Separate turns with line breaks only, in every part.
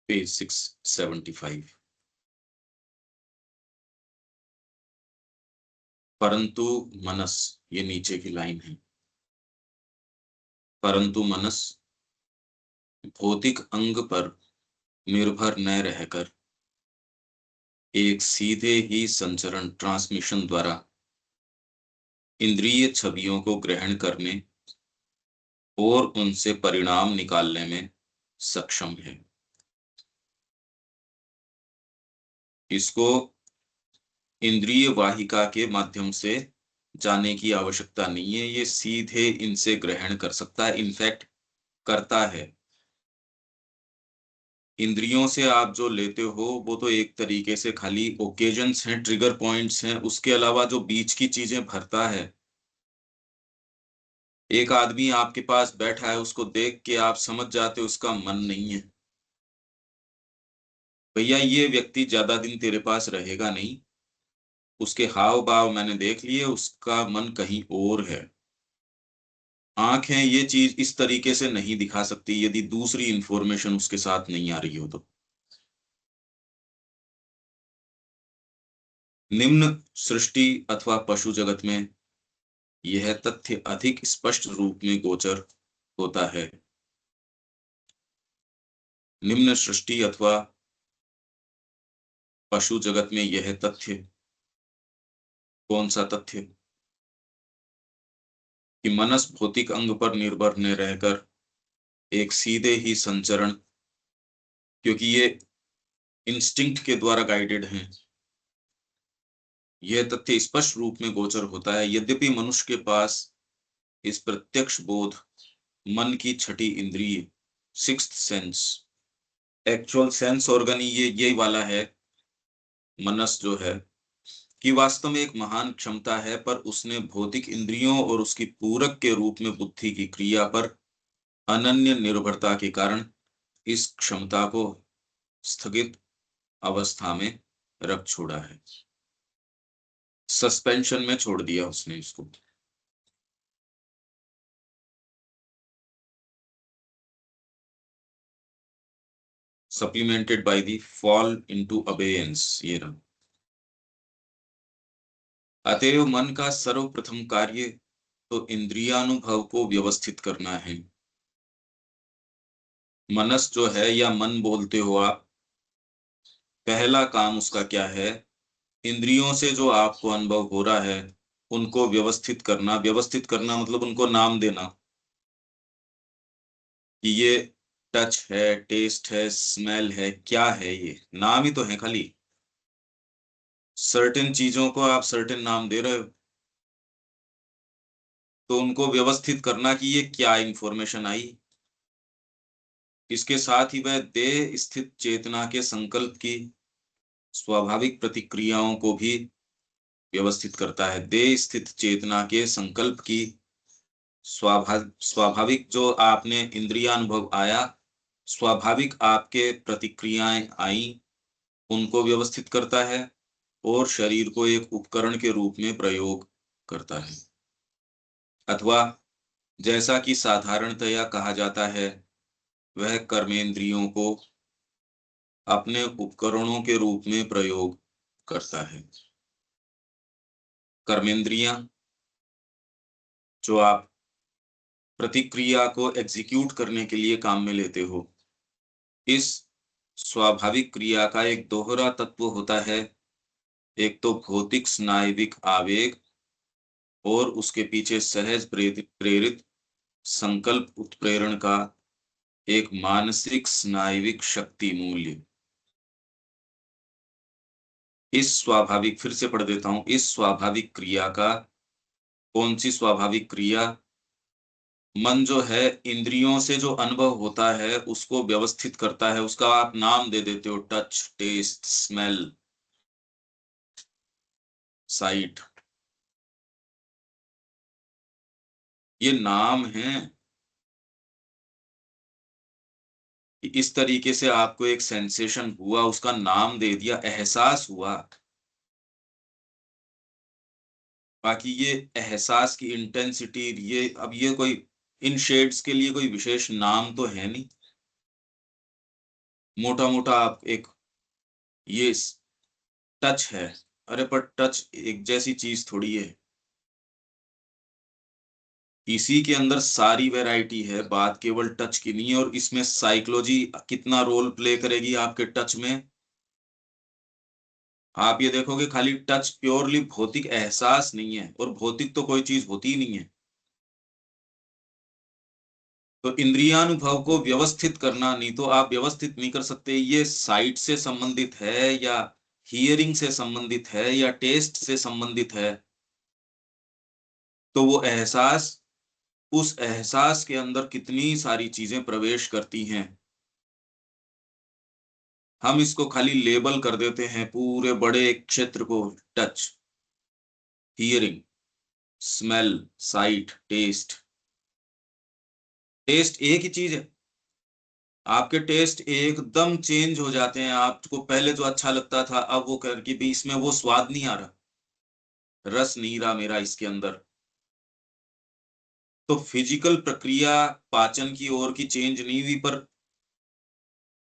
Page 675। परंतु मनस, ये नीचे की लाइन है, परंतु मनस भौतिक अंग पर निर्भर न रहकर एक सीधे ही संचरण ट्रांसमिशन द्वारा इंद्रिय छवियों को ग्रहण करने और उनसे परिणाम निकालने में सक्षम है। इसको इंद्रिय वाहिका के माध्यम से जाने की आवश्यकता नहीं है, ये सीधे इनसे ग्रहण कर सकता है, इनफैक्ट करता है। इंद्रियों से आप जो लेते हो वो तो एक तरीके से खाली ओकेजन्स हैं, ट्रिगर पॉइंट्स हैं, उसके अलावा जो बीच की चीजें भरता है। एक आदमी आपके पास बैठा है, उसको देख के आप समझ जाते हो उसका मन नहीं है, भैया ये व्यक्ति ज्यादा दिन तेरे पास रहेगा नहीं, उसके हाव भाव मैंने देख लिए, उसका मन कहीं और है। आंखें ये चीज इस तरीके से नहीं दिखा सकती यदि दूसरी इंफॉर्मेशन उसके साथ नहीं आ रही हो तो। निम्न सृष्टि अथवा पशु जगत में यह तथ्य अधिक स्पष्ट रूप में गोचर होता है। निम्न सृष्टि अथवा पशु जगत में यह तथ्य, कौन सा तथ्य, कि मनस भौतिक अंग पर निर्भर न रहकर एक सीधे ही संचरण, क्योंकि ये इंस्टिंक्ट के द्वारा गाइडेड हैं, यह तथ्य स्पष्ट रूप में गोचर होता है। यद्यपि मनुष्य के पास इस प्रत्यक्ष बोध, मन की छठी इंद्रिय, sixth sense, actual sense organ ये यही वाला है, मनस जो है, कि वास्तव में एक महान क्षमता है, पर उसने भौतिक इंद्रियों और उसकी पूरक के रूप में बुद्धि की क्रिया पर अनन्य निर्भरता के कारण इस क्षमता को स्थगित अवस्था में रख छोड़ा है। सस्पेंशन में छोड़ दिया उसने इसको। Supplemented by the fall into abeyance, ये रहा। अतएव मन का सर्वप्रथम कार्य तो इंद्रियानुभव को व्यवस्थित करना है। मनस जो है या मन बोलते हो आप, पहला काम उसका क्या है, इंद्रियों से जो आपको अनुभव हो रहा है उनको व्यवस्थित करना। व्यवस्थित करना मतलब उनको नाम देना, कि ये टच है, टेस्ट है, स्मेल है, क्या है, ये नाम ही तो है खाली। सर्टेन चीजों को आप सर्टेन नाम दे रहे हो, तो उनको व्यवस्थित करना कि ये क्या इंफॉर्मेशन आई। इसके साथ ही वह देह स्थित चेतना के संकल्प की स्वाभाविक प्रतिक्रियाओं को भी व्यवस्थित करता है। देह स्थित चेतना के संकल्प की स्वाभाविक जो आपने इंद्रियानुभव आया, स्वाभाविक आपके प्रतिक्रियाएं आई, उनको व्यवस्थित करता है और शरीर को एक उपकरण के रूप में प्रयोग करता है। अथवा जैसा कि साधारणतया कहा जाता है, वह कर्मेंद्रियों को अपने उपकरणों के रूप में प्रयोग करता है। कर्मेंद्रियां जो आप प्रतिक्रिया को एग्जीक्यूट करने के लिए काम में लेते हो, इस स्वाभाविक क्रिया का एक दोहरा तत्व होता है। एक तो भौतिक स्नायविक आवेग और उसके पीछे सहज प्रेरित संकल्प उत्प्रेरण का एक मानसिक स्नायविक शक्ति मूल्य। इस स्वाभाविक, फिर से पढ़ देता हूं, इस स्वाभाविक क्रिया का, कौन सी स्वाभाविक क्रिया, मन जो है इंद्रियों से जो अनुभव होता है उसको व्यवस्थित करता है। उसका आप नाम दे देते हो, टच, टेस्ट, स्मेल, साइट, ये नाम है। इस तरीके से आपको एक सेंसेशन हुआ, उसका नाम दे दिया, एहसास हुआ। बाकी ये एहसास की इंटेंसिटी, ये अब ये कोई इन शेड्स के लिए कोई विशेष नाम तो है नहीं। मोटा मोटा आप एक ये टच है, अरे पर टच एक जैसी चीज थोड़ी है, इसी के अंदर सारी वैरायटी है, बात केवल टच की नहीं है। और इसमें साइकोलॉजी कितना रोल प्ले करेगी आपके टच में, आप ये देखोगे खाली टच प्योरली भौतिक एहसास नहीं है, और भौतिक तो कोई चीज होती ही नहीं है। तो इंद्रियानुभव को व्यवस्थित करना, नहीं तो आप व्यवस्थित नहीं कर सकते। ये साइट से संबंधित है या हियरिंग से संबंधित है या टेस्ट से संबंधित है, तो वो एहसास, उस एहसास के अंदर कितनी सारी चीजें प्रवेश करती हैं। हम इसको खाली लेबल कर देते हैं पूरे बड़े क्षेत्र को, touch, hearing, smell, sight, taste. Taste एक ही चीज है, आपके टेस्ट एकदम चेंज हो जाते हैं। आपको पहले जो अच्छा लगता था, अब वो करके भी इसमें वो स्वाद नहीं आ रहा, रस नहीं रहा मेरा इसके अंदर। तो फिजिकल प्रक्रिया पाचन की ओर की चेंज नहीं हुई, पर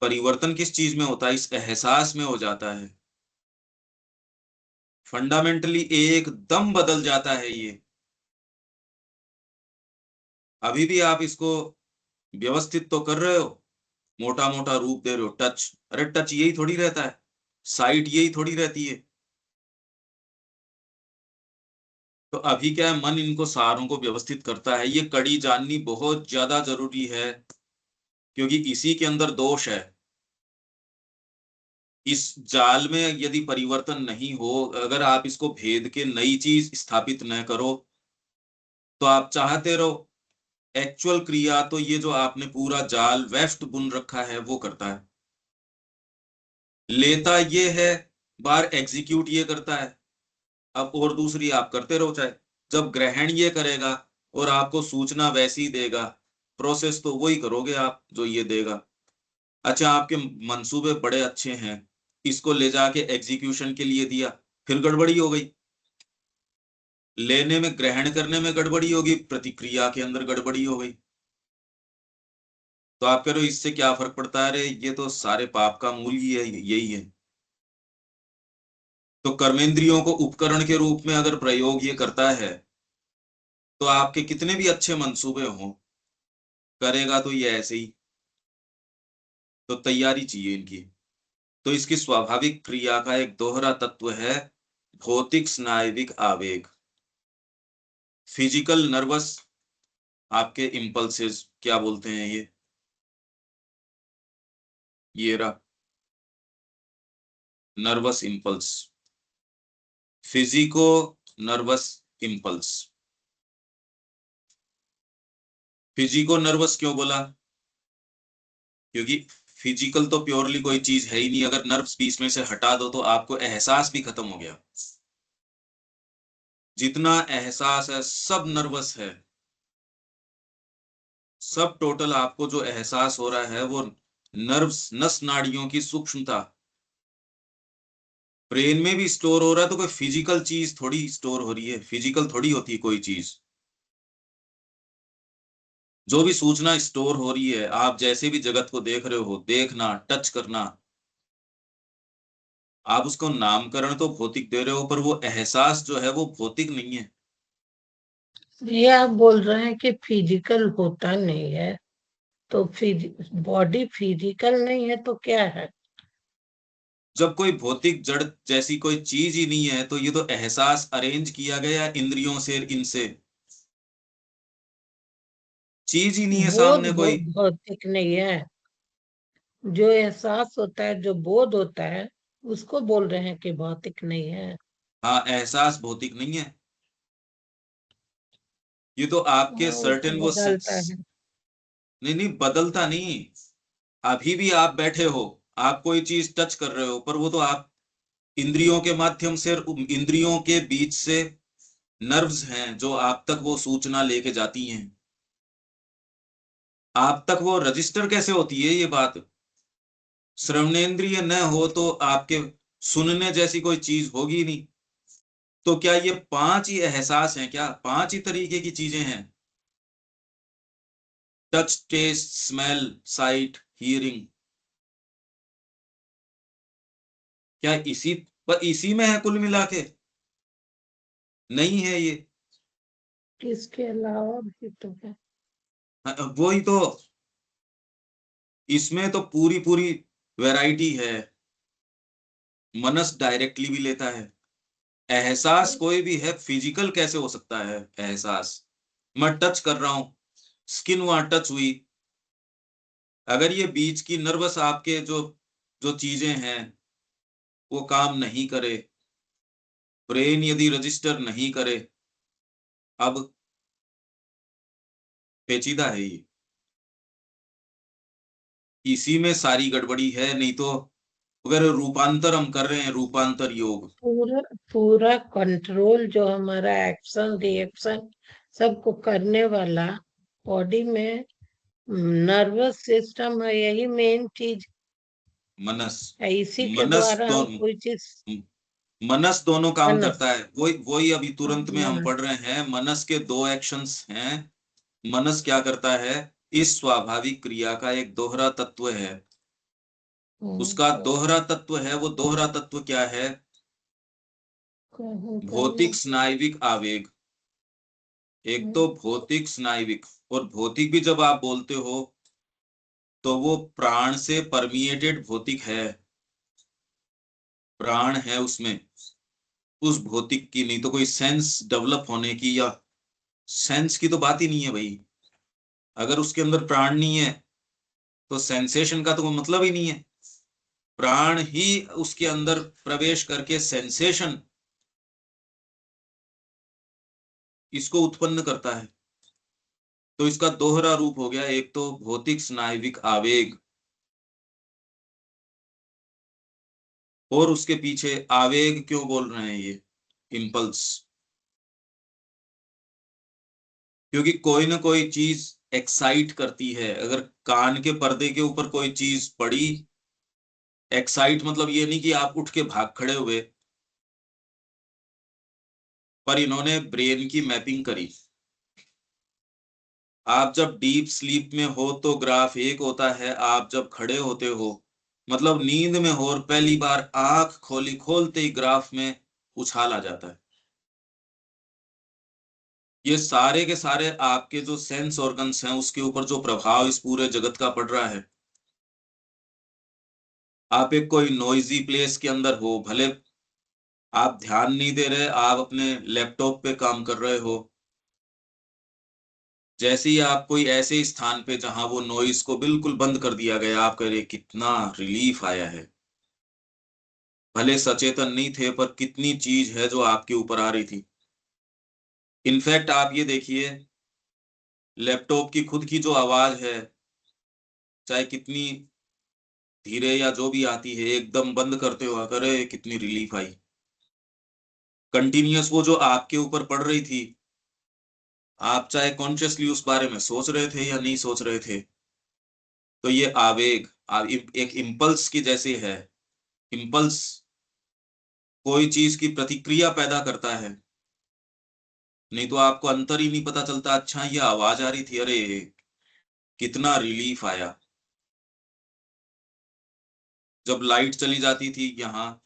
परिवर्तन किस चीज में होता है, इस एहसास में हो जाता है। फंडामेंटली एकदम बदल जाता है ये। अभी भी आप इसको व्यवस्थित तो कर रहे हो, मोटा मोटा रूप दे रहे हो, टच, अरे टच यही थोड़ी रहता है, साइट यही थोड़ी रहती है। तो अभी क्या है, मन इनको सारों को व्यवस्थित करता है, ये कड़ी जाननी बहुत ज्यादा जरूरी है, क्योंकि इसी के अंदर दोष है। इस जाल में यदि परिवर्तन नहीं हो, अगर आप इसको भेद के नई चीज स्थापित न करो, तो आप चाहते रहो, एक्चुअल क्रिया तो ये जो आपने पूरा जाल वेफ्ट बुन रखा है वो करता है, लेता ये है, बार एग्जीक्यूट ये करता है। अब और दूसरी आप करते रहो चाहे, जब ग्रहण ये करेगा और आपको सूचना वैसी ही देगा, प्रोसेस तो वही करोगे आप जो ये देगा। अच्छा, आपके मंसूबे बड़े अच्छे हैं, इसको ले जाके एग्जीक्यूशन के लिए दिया, फिर गड़बड़ी हो गई, लेने में, ग्रहण करने में गड़बड़ी होगी, प्रतिक्रिया के अंदर गड़बड़ी हो गई। तो आप कह रहे हो इससे क्या फर्क पड़ता है, अरे ये तो सारे पाप का मूल ही है, यही है। तो कर्मेंद्रियों को उपकरण के रूप में अगर प्रयोग ये करता है, तो आपके कितने भी अच्छे मंसूबे हों, करेगा तो ये ऐसे ही। तो तैयारी चाहिए इनकी। तो इसकी स्वाभाविक क्रिया का एक दोहरा तत्व है, भौतिक स्नायविक आवेग, फिजिकल नर्वस, आपके इम्पल्सेस क्या बोलते हैं ये रहा, nervous impulse, physico nervous impulse. Physico nervous क्यों बोला, क्योंकि फिजिकल तो प्योरली कोई चीज है ही नहीं, अगर नर्व्स बीच में से हटा दो तो आपको एहसास भी खत्म हो गया। जितना एहसास है सब नर्वस है, सब टोटल आपको जो एहसास हो रहा है वो नर्व्स, नस नाड़ियों की सूक्ष्मता, ब्रेन में भी स्टोर हो रहा है। तो कोई फिजिकल चीज थोड़ी स्टोर हो रही है, फिजिकल थोड़ी होती है कोई चीज। जो भी सूचना स्टोर हो रही है, आप जैसे भी जगत को देख रहे हो, देखना, टच करना, आप उसको नामकरण तो भौतिक दे रहे हो, पर वो एहसास जो है वो भौतिक नहीं है।
ये आप बोल रहे हैं कि फिजिकल होता नहीं है, तो बॉडी फिजिकल नहीं है तो क्या है?
जब कोई भौतिक जड़ जैसी कोई चीज ही नहीं है, तो ये तो एहसास अरेंज किया गया इंद्रियों से, इनसे, चीज ही नहीं है
बोध
सामने कोई।
भौतिक नहीं है, जो एहसास होता है, जो बोध होता है, उसको बोल रहे हैं कि भौतिक नहीं है।
हाँ, एहसास भौतिक नहीं है, ये तो आपके
हाँ, वो तो
सर्टेन वो
बदलता है।
नहीं नहीं, बदलता नहीं। अभी भी आप बैठे हो, आप कोई चीज टच कर रहे हो, पर वो तो आप इंद्रियों के माध्यम से, इंद्रियों के बीच से नर्व्स हैं जो आप तक वो सूचना लेके जाती हैं। आप तक वो रजिस्टर कैसे होती है ये बात, श्रवणेंद्रिय न हो तो आपके सुनने जैसी कोई चीज होगी ही नहीं। तो क्या ये पांच ही एहसास हैं, क्या पांच ही तरीके की चीजें हैं, touch, taste, smell, sight, hearing? क्या इसी में है कुल मिला के? नहीं है ये।
इसके अलावा भी तो है।
वही तो, इसमें तो पूरी पूरी वैरायटी है। मनस डायरेक्टली भी लेता है। एहसास कोई भी है, फिजिकल कैसे हो सकता है एहसास? मैं टच कर रहा हूं, स्किन वहां टच हुई। अगर ये बीच की नर्वस आपके जो जो चीजें हैं वो काम नहीं करे, ब्रेन यदि रजिस्टर नहीं करे, अब पेचीदा है ये। इसी में सारी गड़बड़ी है, नहीं तो अगर रूपांतर हम कर रहे हैं, रूपांतर योग।
पूरा पूरा कंट्रोल जो हमारा एक्शन रिएक्शन सबको करने वाला बॉडी में नर्वस सिस्टम है, यही मेन चीज
मनस,
है। इसी के
मनस
द्वारा हम
दोनों,
कोई चीज
मनस दोनों काम
मनस
करता है। वही वही अभी तुरंत में हम
मनस
पढ़ रहे हैं, मनस के दो एक्शंस हैं। मनस क्या करता है? इस स्वाभाविक क्रिया का एक दोहरा तत्व है। उसका दोहरा तत्व है, वो दोहरा तत्व क्या है?
कहूँ करना
भौतिक स्नायविक आवेग। एक तो भौतिक स्नायविक, और भौतिक भी जब आप बोलते हो तो वो प्राण से परमिएटेड भौतिक है। प्राण है उसमें, उस भौतिक की, नहीं तो कोई सेंस डेवलप होने की या सेंस की तो बात ही नहीं है भाई। अगर उसके अंदर प्राण नहीं है तो सेंसेशन का तो कोई मतलब ही नहीं है। प्राण ही उसके अंदर प्रवेश करके सेंसेशन इसको उत्पन्न करता है। तो इसका दोहरा रूप हो गया, एक तो भौतिक स्नायविक आवेग, और उसके पीछे आवेग क्यों बोल रहे हैं ये, इम्पल्स। क्योंकि कोई ना कोई चीज एक्साइट करती है। अगर कान के पर्दे के ऊपर कोई चीज पड़ी, एक्साइट मतलब ये नहीं कि आप उठ के भाग खड़े हुए, पर इन्होंने ब्रेन की मैपिंग करी। आप जब डीप स्लीप में हो तो ग्राफ एक होता है, आप जब खड़े होते हो मतलब नींद में हो और पहली बार आंख खोली, खोलते ही ग्राफ में उछाल आ जाता है। ये सारे के सारे आपके जो सेंस ऑर्गन्स हैं उसके ऊपर जो प्रभाव इस पूरे जगत का पड़ रहा है। आप एक कोई नॉइजी प्लेस के अंदर हो, भले आप ध्यान नहीं दे रहे, आप अपने लैपटॉप पे काम कर रहे हो, जैसे ही आप कोई ऐसे स्थान पे जहां वो नॉइज को बिल्कुल बंद कर दिया गया, आप कह रहे कितना रिलीफ आया है। भले सचेतन नहीं थे, पर कितनी चीज है जो आपके ऊपर आ रही थी। इनफैक्ट आप ये देखिए, लैपटॉप की खुद की जो आवाज है, चाहे कितनी धीरे या जो भी आती है, एकदम बंद करते हो अरे कितनी रिलीफ आई। कंटिन्यूअस वो जो आपके ऊपर पड़ रही थी, आप चाहे कॉन्शियसली उस बारे में सोच रहे थे या नहीं सोच रहे थे, तो ये आवेग एक इम्पल्स की जैसे है। इम्पल्स कोई चीज की प्रतिक्रिया पैदा करता है, नहीं तो आपको अंतर ही नहीं पता चलता। अच्छा ये आवाज आ रही थी, अरे कितना रिलीफ आया। जब लाइट चली जाती थी यहाँ,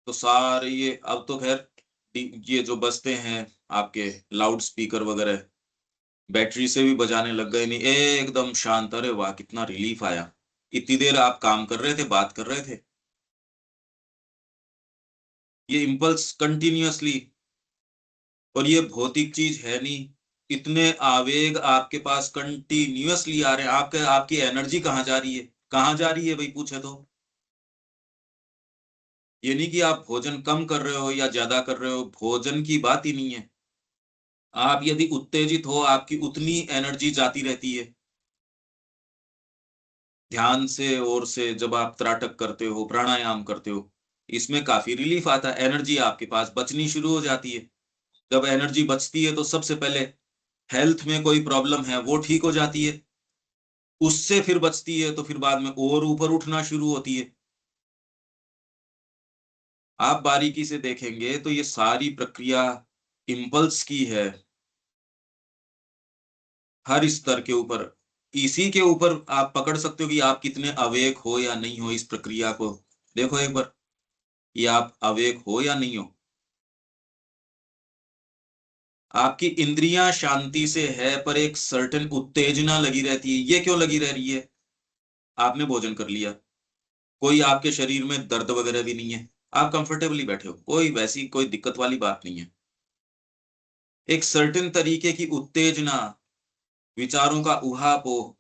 तो सारे ये, अब तो खैर ये जो बजते हैं आपके लाउड स्पीकर वगैरह, बैटरी से भी बजाने लग गए, नहीं एकदम शांत, अरे वाह कितना रिलीफ आया। इतनी देर आप काम कर रहे थे, बात कर रहे थे, ये इम्पल्स कंटिन्यूअसली। और ये भौतिक चीज है नहीं, इतने आवेग आपके पास कंटिन्यूअसली आ रहे हैं। आपके आपकी एनर्जी कहाँ जा रही है, कहाँ जा रही है भाई पूछे तो? ये नहीं कि आप भोजन कम कर रहे हो या ज्यादा कर रहे हो, भोजन की बात ही नहीं है। आप यदि उत्तेजित हो, आपकी उतनी एनर्जी जाती रहती है। ध्यान से और से जब आप त्राटक करते हो, प्राणायाम करते हो, इसमें काफी रिलीफ आता है, एनर्जी आपके पास बचनी शुरू हो जाती है। जब एनर्जी बचती है तो सबसे पहले हेल्थ में कोई प्रॉब्लम है वो ठीक हो जाती है, उससे फिर बचती है तो फिर बाद में और ऊपर उठना शुरू होती है। आप बारीकी से देखेंगे तो ये सारी प्रक्रिया इम्पल्स की है, हर स्तर के ऊपर। इसी के ऊपर आप पकड़ सकते हो कि आप कितने अवेक हो या नहीं हो, इस प्रक्रिया को देखो एक बार। कि आप अवेक हो या नहीं हो। आपकी इंद्रियां शांति से है, पर एक सर्टेन उत्तेजना लगी रहती है। ये क्यों लगी रह रही है? आपने भोजन कर लिया, कोई आपके शरीर में दर्द वगैरह भी नहीं है, आप कंफर्टेबली बैठे हो, कोई वैसी कोई दिक्कत वाली बात नहीं है। एक सर्टेन तरीके की उत्तेजना, विचारों का उहापोह,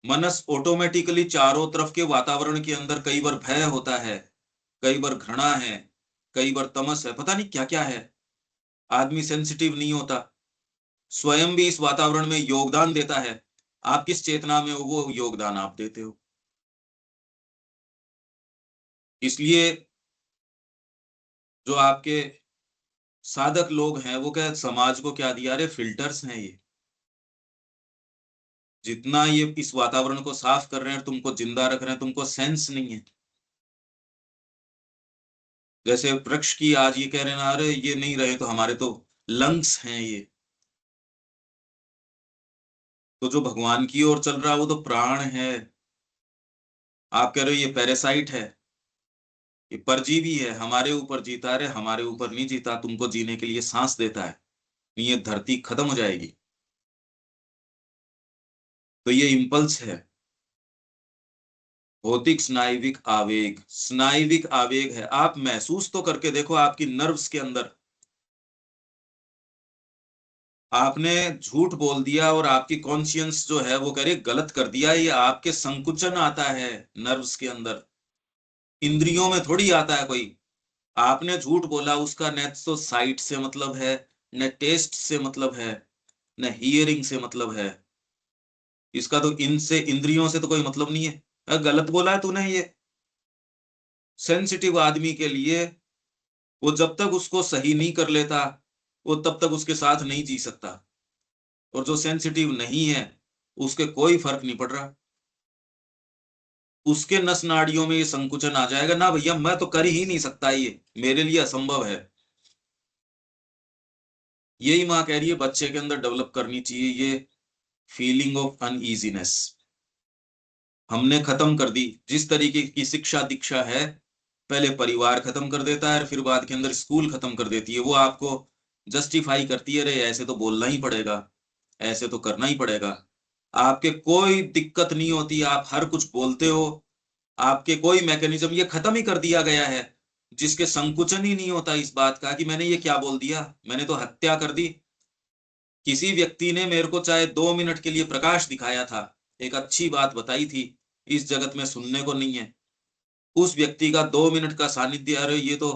मनस ऑटोमेटिकली चारों तरफ के वातावरण के अंदर कई बार भय होता है, कई बार घृणा है, कई बार तमस है, पता नहीं क्या क्या है। आदमी सेंसिटिव नहीं होता, स्वयं भी इस वातावरण में योगदान देता है। आप किस चेतना में हो, वो योगदान आप देते हो। इसलिए जो आपके साधक लोग हैं वो क्या समाज को क्या दिया? अरे फिल्टर्स हैं ये, जितना ये इस वातावरण को साफ कर रहे हैं, तुमको जिंदा रख रहे हैं, तुमको सेंस नहीं है। जैसे वृक्ष की आज ये कह रहे हैं ना, अरे ये नहीं रहे तो हमारे तो लंग्स हैं ये। तो जो भगवान की ओर चल रहा है वो तो प्राण है। आप कह रहे हो ये पैरासाइट है, ये परजीवी है, हमारे ऊपर जीता। अरे हमारे ऊपर नहीं जीता, तुमको जीने के लिए सांस देता है। नहीं, ये धरती खत्म हो जाएगी। तो ये इम्पल्स है, भौतिक स्नायविक आवेग। स्नायविक आवेग है, आप महसूस तो करके देखो आपकी नर्व्स के अंदर। आपने झूठ बोल दिया और आपकी कॉन्शियंस जो है वो कह रही गलत कर दिया, ये आपके संकुचन आता है नर्व्स के अंदर, इंद्रियों में थोड़ी आता है कोई। आपने झूठ बोला, उसका न तो साइट से मतलब है, न टेस्ट से मतलब है, न हियरिंग से मतलब है। इसका तो इनसे इंद्रियों से तो कोई मतलब नहीं है। गलत बोला है तूने ये। सेंसिटिव आदमी के लिए वो जब तक उसको सही नहीं कर लेता, वो तब तक उसके साथ नहीं जी सकता। और जो सेंसिटिव नहीं है उसके कोई फर्क नहीं पड़ रहा, उसके नस नाड़ियों में ये संकुचन आ जाएगा ना, भैया मैं तो कर ही नहीं सकता, ये मेरे लिए असंभव है। यही माँ कह रही है बच्चे के अंदर डेवलप करनी चाहिए ये फीलिंग ऑफ अनईजीनेस। हमने खत्म कर दी जिस तरीके की शिक्षा दीक्षा है। पहले परिवार खत्म कर देता है, फिर बाद के अंदर स्कूल खत्म कर देती है। वो आपको जस्टिफाई करती है, अरे ऐसे तो बोलना ही पड़ेगा, ऐसे तो करना ही पड़ेगा। आपके कोई दिक्कत नहीं होती, आप हर कुछ बोलते हो। आपके कोई मैकेनिज्म ये खत्म ही कर दिया गया है, जिसके संकुचन ही नहीं होता इस बात का कि मैंने ये क्या बोल दिया, मैंने तो हत्या कर दी। किसी व्यक्ति ने मेरे को चाहे 2 मिनट के लिए प्रकाश दिखाया था, एक अच्छी बात बताई थी, इस जगत में सुनने को नहीं है। उस व्यक्ति का 2 मिनट का सानिध्य, अरे ये तो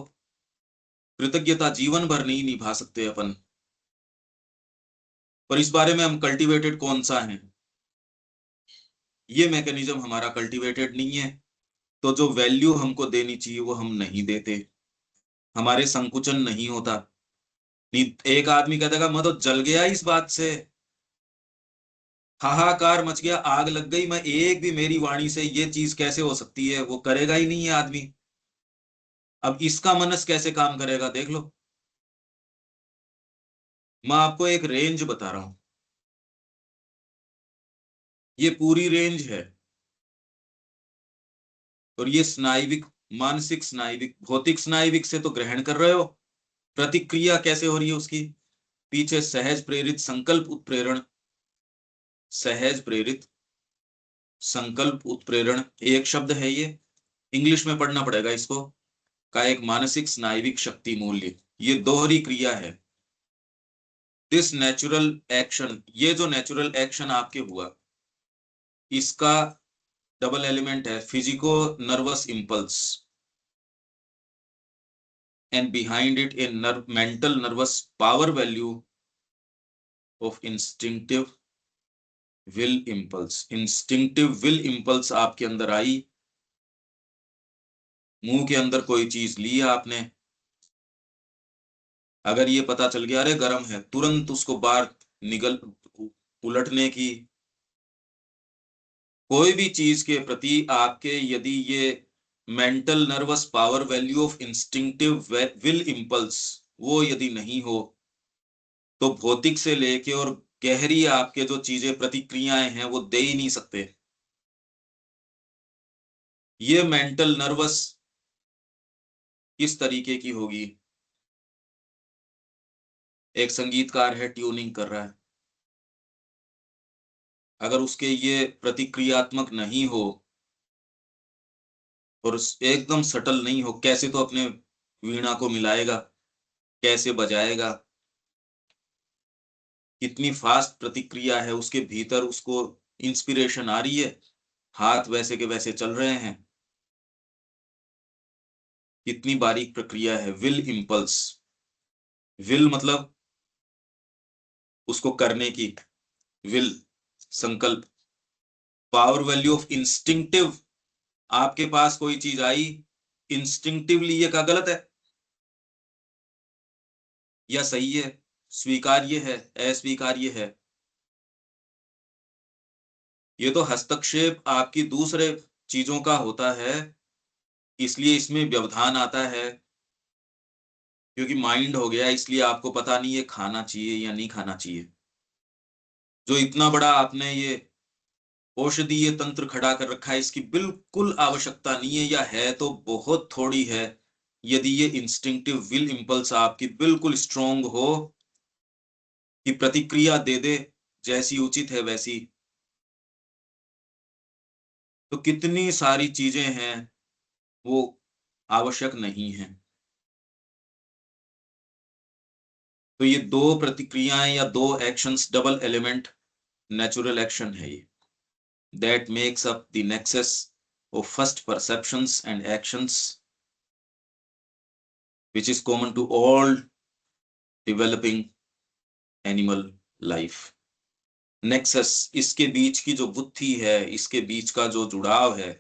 कृतज्ञता जीवन भर नहीं निभा सकते अपन। पर इस बारे में हम कल्टीवेटेड कौन सा है? ये मैकेनिज्म हमारा कल्टीवेटेड नहीं है। तो जो वैल्यू हमको देनी चाहिए वो हम नहीं देते, हमारे संकुचन नहीं होता। नहीं, एक आदमी कहता है मैं तो जल गया इस बात से, हाहाकार मच गया, आग लग गई, मैं एक भी मेरी वाणी से ये चीज कैसे हो सकती है, वो करेगा ही नहीं है आदमी। अब इसका मनस कैसे काम करेगा देख लो। मैं आपको एक रेंज बता रहा हूं, ये पूरी रेंज है। और ये स्नायविक, मानसिक स्नायविक, भौतिक स्नायविक से तो ग्रहण कर रहे हो, प्रतिक्रिया कैसे हो रही है उसकी, पीछे सहज प्रेरित संकल्प उत्प्रेरण। सहज प्रेरित संकल्प उत्प्रेरण एक शब्द है ये, इंग्लिश में पढ़ना पड़ेगा इसको, का एक मानसिक स्नायविक शक्ति मूल्य। ये दोहरी क्रिया है। दिस नेचुरल एक्शन, ये जो नेचुरल एक्शन आपके हुआ, इसका डबल एलिमेंट है physico nervous impulse, and behind it a mental nervous power value of instinctive will impulse। instinctive will impulse आपके अंदर आई, मुंह के अंदर कोई चीज ली आपने, अगर ये पता चल गया अरे गर्म है, तुरंत उसको बाहर निगल उलटने की। कोई भी चीज के प्रति आपके यदि ये mental nervous power value of instinctive will impulse वो यदि नहीं हो, तो भौतिक से लेके और गहरी आपके जो चीजें प्रतिक्रियाएं हैं वो दे ही नहीं सकते। ये मेंटल नर्वस किस तरीके की होगी? एक संगीतकार है, ट्यूनिंग कर रहा है, अगर उसके ये प्रतिक्रियात्मक नहीं हो और एकदम सटल नहीं हो, कैसे तो अपने वीणा को मिलाएगा, कैसे बजाएगा, कितनी फास्ट प्रतिक्रिया है उसके भीतर, उसको इंस्पिरेशन आ रही है, हाथ वैसे के वैसे चल रहे हैं, कितनी बारीक प्रक्रिया है। विल इम्पल्स, विल मतलब उसको करने की, विल संकल्प, पावर वैल्यू ऑफ इंस्टिंक्टिव। आपके पास कोई चीज आई, इंस्टिंक्टिवली ये क्या गलत है या सही है, स्वीकार्य है, अस्वीकार्य है? ये तो हस्तक्षेप आपकी दूसरे चीजों का होता है, इसलिए इसमें व्यवधान आता है, क्योंकि माइंड हो गया, इसलिए आपको पता नहीं है खाना चाहिए या नहीं खाना चाहिए। जो इतना बड़ा आपने ये औषधीय तंत्र खड़ा कर रखा है, इसकी बिल्कुल आवश्यकता नहीं है, या है तो बहुत थोड़ी है। यदि ये इंस्टिंक्टिव विल इंपल्स आपकी बिल्कुल स्ट्रांग हो कि प्रतिक्रिया दे दे जैसी उचित है वैसी, तो कितनी सारी चीजें हैं वो आवश्यक नहीं है। तो ये दो प्रतिक्रियाएं या दो actions, double element natural action है ये, that makes up the nexus of first perceptions and actions, which is common to all developing animal life. Nexus, इसके बीच की जो बुद्धि है, इसके बीच का जो जुड़ाव है,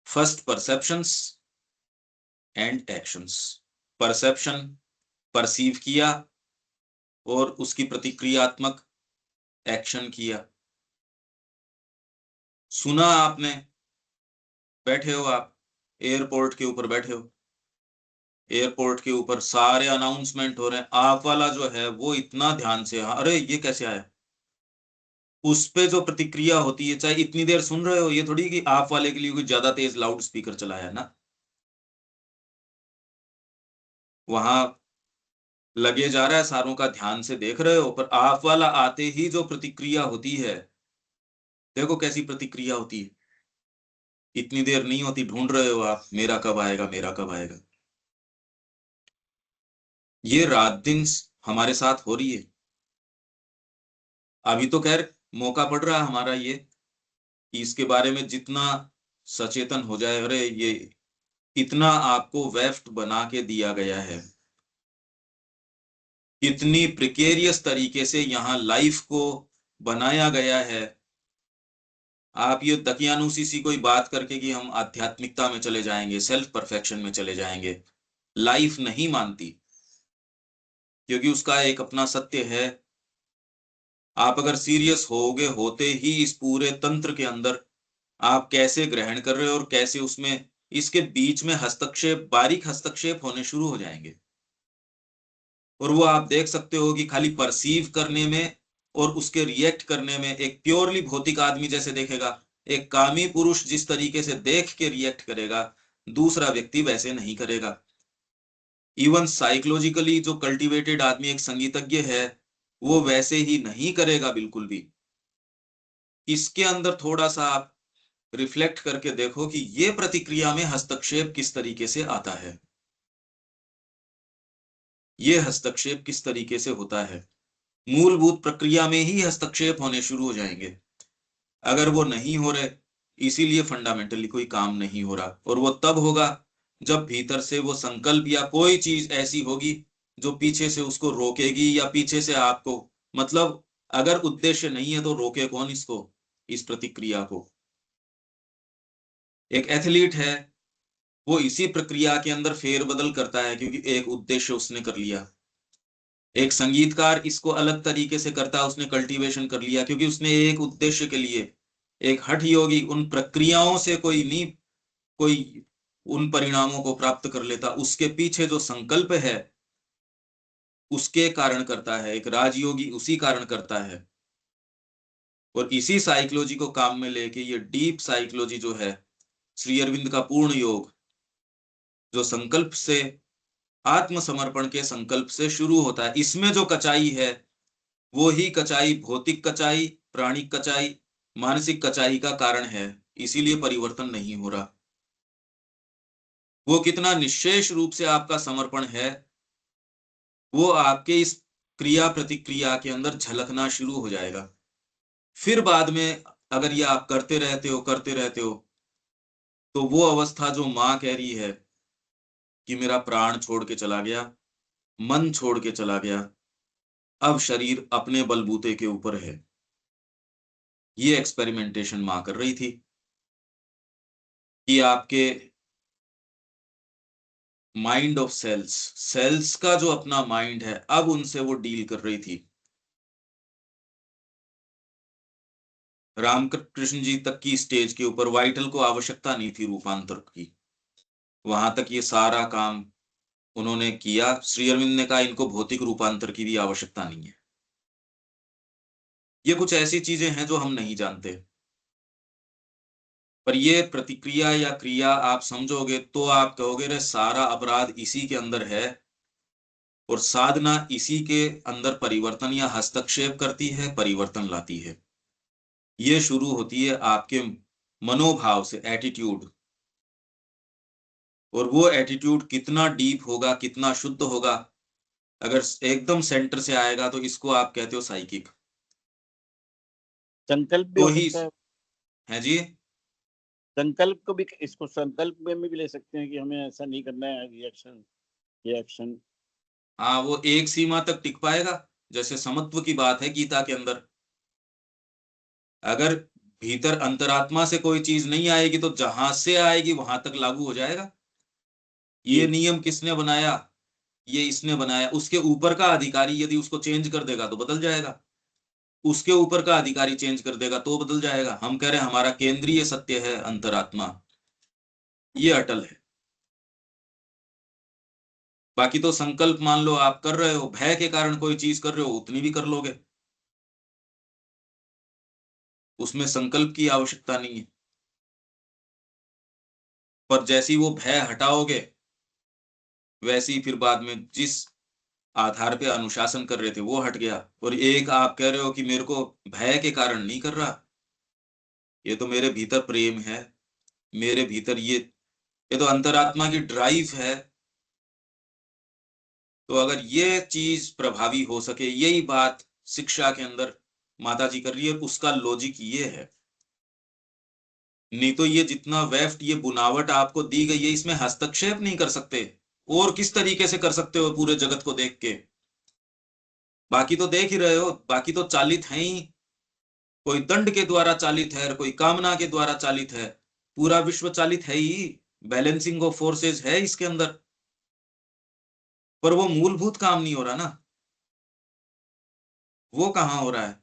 first perceptions and actions. perception, perceive किया, और उसकी प्रतिक्रियात्मक एक्शन किया। सुना आपने, बैठे हो आप, एयरपोर्ट के ऊपर बैठे हो, एयरपोर्ट के ऊपर सारे अनाउंसमेंट हो रहे हैं, आप वाला जो है वो इतना ध्यान से, अरे ये कैसे आया, उस पे जो प्रतिक्रिया होती है, चाहे इतनी देर सुन रहे हो, ये थोड़ी कि आप वाले के लिए कोई ज्यादा तेज लाउड स्पीकर चलाया ना, वहां लगे जा रहा है, सारों का ध्यान से देख रहे हो, पर आप वाला आते ही जो प्रतिक्रिया होती है, देखो कैसी प्रतिक्रिया होती है। इतनी देर नहीं होती, ढूंढ रहे हो आप, मेरा कब आएगा, मेरा कब आएगा। ये रात दिन हमारे साथ हो रही है। अभी तो खैर मौका पड़ रहा है हमारा ये, कि इसके बारे में जितना सचेतन हो जाए, अरे ये इतना आपको वेफ्ट बना के दिया गया है, इतनी प्रिकेरियस तरीके से यहाँ लाइफ को बनाया गया है। आप ये दकियानूसी सी कोई बात करके कि हम आध्यात्मिकता में चले जाएंगे, सेल्फ परफेक्शन में चले जाएंगे, लाइफ नहीं मानती, क्योंकि उसका एक अपना सत्य है। आप अगर सीरियस होगे, होते ही इस पूरे तंत्र के अंदर आप कैसे ग्रहण कर रहे हो और कैसे उसमें, इसके बीच में हस्तक्षेप, बारीक हस्तक्षेप होने शुरू हो जाएंगे, और वो आप देख सकते हो कि खाली परसीव करने में और उसके रिएक्ट करने में, एक प्योरली भौतिक आदमी जैसे देखेगा, एक कामी पुरुष जिस तरीके से देख के रिएक्ट करेगा, दूसरा व्यक्ति वैसे नहीं करेगा। इवन साइकोलॉजिकली जो कल्टीवेटेड आदमी, एक संगीतज्ञ है, वो वैसे ही नहीं करेगा बिल्कुल भी। इसके अंदर थोड़ा सा आप रिफ्लेक्ट करके देखो कि ये प्रतिक्रिया में हस्तक्षेप किस तरीके से आता है, ये हस्तक्षेप किस तरीके से होता है। मूलभूत प्रक्रिया में ही हस्तक्षेप होने शुरू हो जाएंगे, अगर वो नहीं हो रहे, इसीलिए फंडामेंटली कोई काम नहीं हो रहा, और वो तब होगा जब भीतर से वो संकल्प या कोई चीज ऐसी होगी जो पीछे से उसको रोकेगी, या पीछे से आपको, मतलब अगर उद्देश्य नहीं है तो रोके कौन इसको, इस प्रतिक्रिया को। एक एथलीट है, वो इसी प्रक्रिया के अंदर फेरबदल करता है, क्योंकि एक उद्देश्य उसने कर लिया। एक संगीतकार इसको अलग तरीके से करता है, उसने कल्टीवेशन कर लिया, क्योंकि उसने एक उद्देश्य के लिए। एक हठ योगी उन प्रक्रियाओं से कोई नहीं, कोई उन परिणामों को प्राप्त कर लेता, उसके पीछे जो संकल्प है उसके कारण करता है। एक राजयोगी उसी कारण करता है। और इसी साइकोलॉजी को काम में लेके ये डीप साइकोलॉजी जो है, श्री अरविंद का पूर्ण योग, जो संकल्प से आत्मसमर्पण के संकल्प से शुरू होता है। इसमें जो कचाई है वो ही कचाई, भौतिक कचाई, प्राणिक कचाई, मानसिक कचाई का कारण है। इसीलिए परिवर्तन नहीं हो रहा। वो कितना निश्शेष रूप से आपका समर्पण है वो आपके इस क्रिया प्रतिक्रिया के अंदर झलकना शुरू हो जाएगा। फिर बाद में अगर ये आप करते रहते हो तो वो अवस्था जो माँ कह रही है कि मेरा प्राण छोड़ के चला गया, मन छोड़ के चला गया, अब शरीर अपने बलबूते के ऊपर है, ये एक्सपेरिमेंटेशन माँ कर रही थी कि आपके माइंड ऑफ सेल्स, सेल्स का जो अपना माइंड है अब उनसे वो डील कर रही थी। रामकृष्ण जी तक की स्टेज के ऊपर वाइटल को आवश्यकता नहीं थी रूपांतर की, वहां तक ये सारा काम उन्होंने किया। श्री अरविंद ने कहा इनको भौतिक रूपांतर की भी आवश्यकता नहीं है। ये कुछ ऐसी चीजें हैं जो हम नहीं जानते, पर ये प्रतिक्रिया या क्रिया आप समझोगे तो आप कहोगे रे सारा अपराध इसी के अंदर है, और साधना इसी के अंदर परिवर्तन या हस्तक्षेप करती है, परिवर्तन लाती है। ये शुरू होती है आपके मनोभाव से, एटीट्यूड। और वो एटीट्यूड कितना डीप होगा, कितना शुद्ध होगा, अगर एकदम सेंटर से आएगा तो इसको आप कहते हो साइकिक।
संकल्प भी
तो
हो
ही
सकता है।
है जी,
संकल्प को भी, इसको संकल्प में भी ले सकते हैं कि हमें ऐसा नहीं करना है, रिएक्शन रिएक्शन।
हाँ वो एक सीमा तक टिक पाएगा। जैसे समत्व की बात है गीता के अंदर, अगर भीतर अंतरात्मा से कोई चीज नहीं आएगी तो जहां से आएगी वहां तक लागू हो जाएगा। ये नियम किसने बनाया? ये इसने बनाया। उसके ऊपर का अधिकारी यदि उसको चेंज कर देगा तो बदल जाएगा, उसके ऊपर का अधिकारी चेंज कर देगा तो बदल जाएगा। हम कह रहे हैं हमारा केंद्रीय सत्य है अंतरात्मा, ये अटल है। बाकी तो संकल्प मान लो आप कर रहे हो, भय के कारण कोई चीज कर रहे हो, उतनी भी कर लोगे, उसमें संकल्प की आवश्यकता नहीं है। पर जैसी वो भय हटाओगे वैसे ही फिर बाद में जिस आधार पे अनुशासन कर रहे थे वो हट गया। और एक आप कह रहे हो कि मेरे को भय के कारण नहीं कर रहा, ये तो मेरे भीतर प्रेम है, मेरे भीतर ये तो अंतरात्मा की ड्राइव है। तो अगर ये चीज प्रभावी हो सके, यही बात शिक्षा के अंदर माता जी कर रही है, उसका लॉजिक ये है। नहीं तो ये जितना वेफ्ट, ये बुनावट आपको दी गई है, इसमें हस्तक्षेप नहीं कर सकते। और किस तरीके से कर सकते हो पूरे जगत को देख के? बाकी तो देख ही रहे हो, बाकी तो चालित है ही, कोई दंड के द्वारा चालित है, कोई कामना के द्वारा चालित है, पूरा विश्व चालित है ही। बैलेंसिंग ऑफ फोर्सेस है इसके अंदर, पर वो मूलभूत काम नहीं हो रहा ना। वो कहाँ हो रहा है?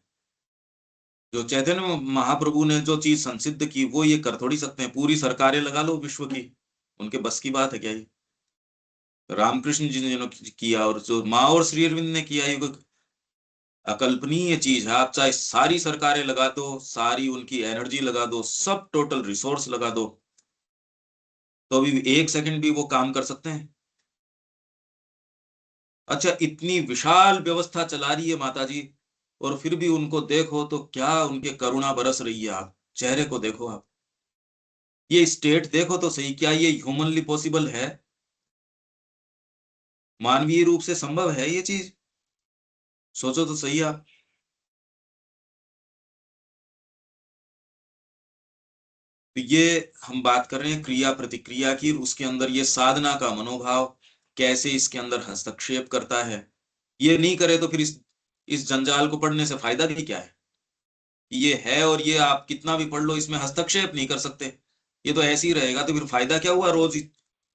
जो चैतन्य महाप्रभु ने जो चीज संसिद्ध की वो ये कर थोड़ी सकते हैं। पूरी सरकारें लगा लो विश्व की, उनके बस की बात है क्या ये? रामकृष्ण जी ने जो किया और जो माँ और श्री अरविंद ने किया, ये कोई अकल्पनीय चीज है। आप चाहे सारी सरकारें लगा दो, सारी उनकी एनर्जी लगा दो, सब टोटल रिसोर्स लगा दो, तो अभी एक सेकंड भी वो काम कर सकते हैं? अच्छा, इतनी विशाल व्यवस्था चला रही है माता जी, और फिर भी उनको देखो तो क्या उनके करुणा बरस रही है। आप चेहरे को देखो, आप ये स्टेट देखो तो सही, क्या ये ह्यूमनली पॉसिबल है? मानवीय रूप से संभव है ये चीज? सोचो तो सही आप। तो ये हम बात कर रहे हैं क्रिया प्रतिक्रिया की, उसके अंदर ये साधना का मनोभाव कैसे इसके अंदर हस्तक्षेप करता है। ये नहीं करे तो फिर इस जंजाल को पढ़ने से फायदा भी क्या है? ये है और ये आप कितना भी पढ़ लो, इसमें हस्तक्षेप नहीं कर सकते, ये तो ऐसे ही रहेगा, तो फिर फायदा क्या हुआ रोज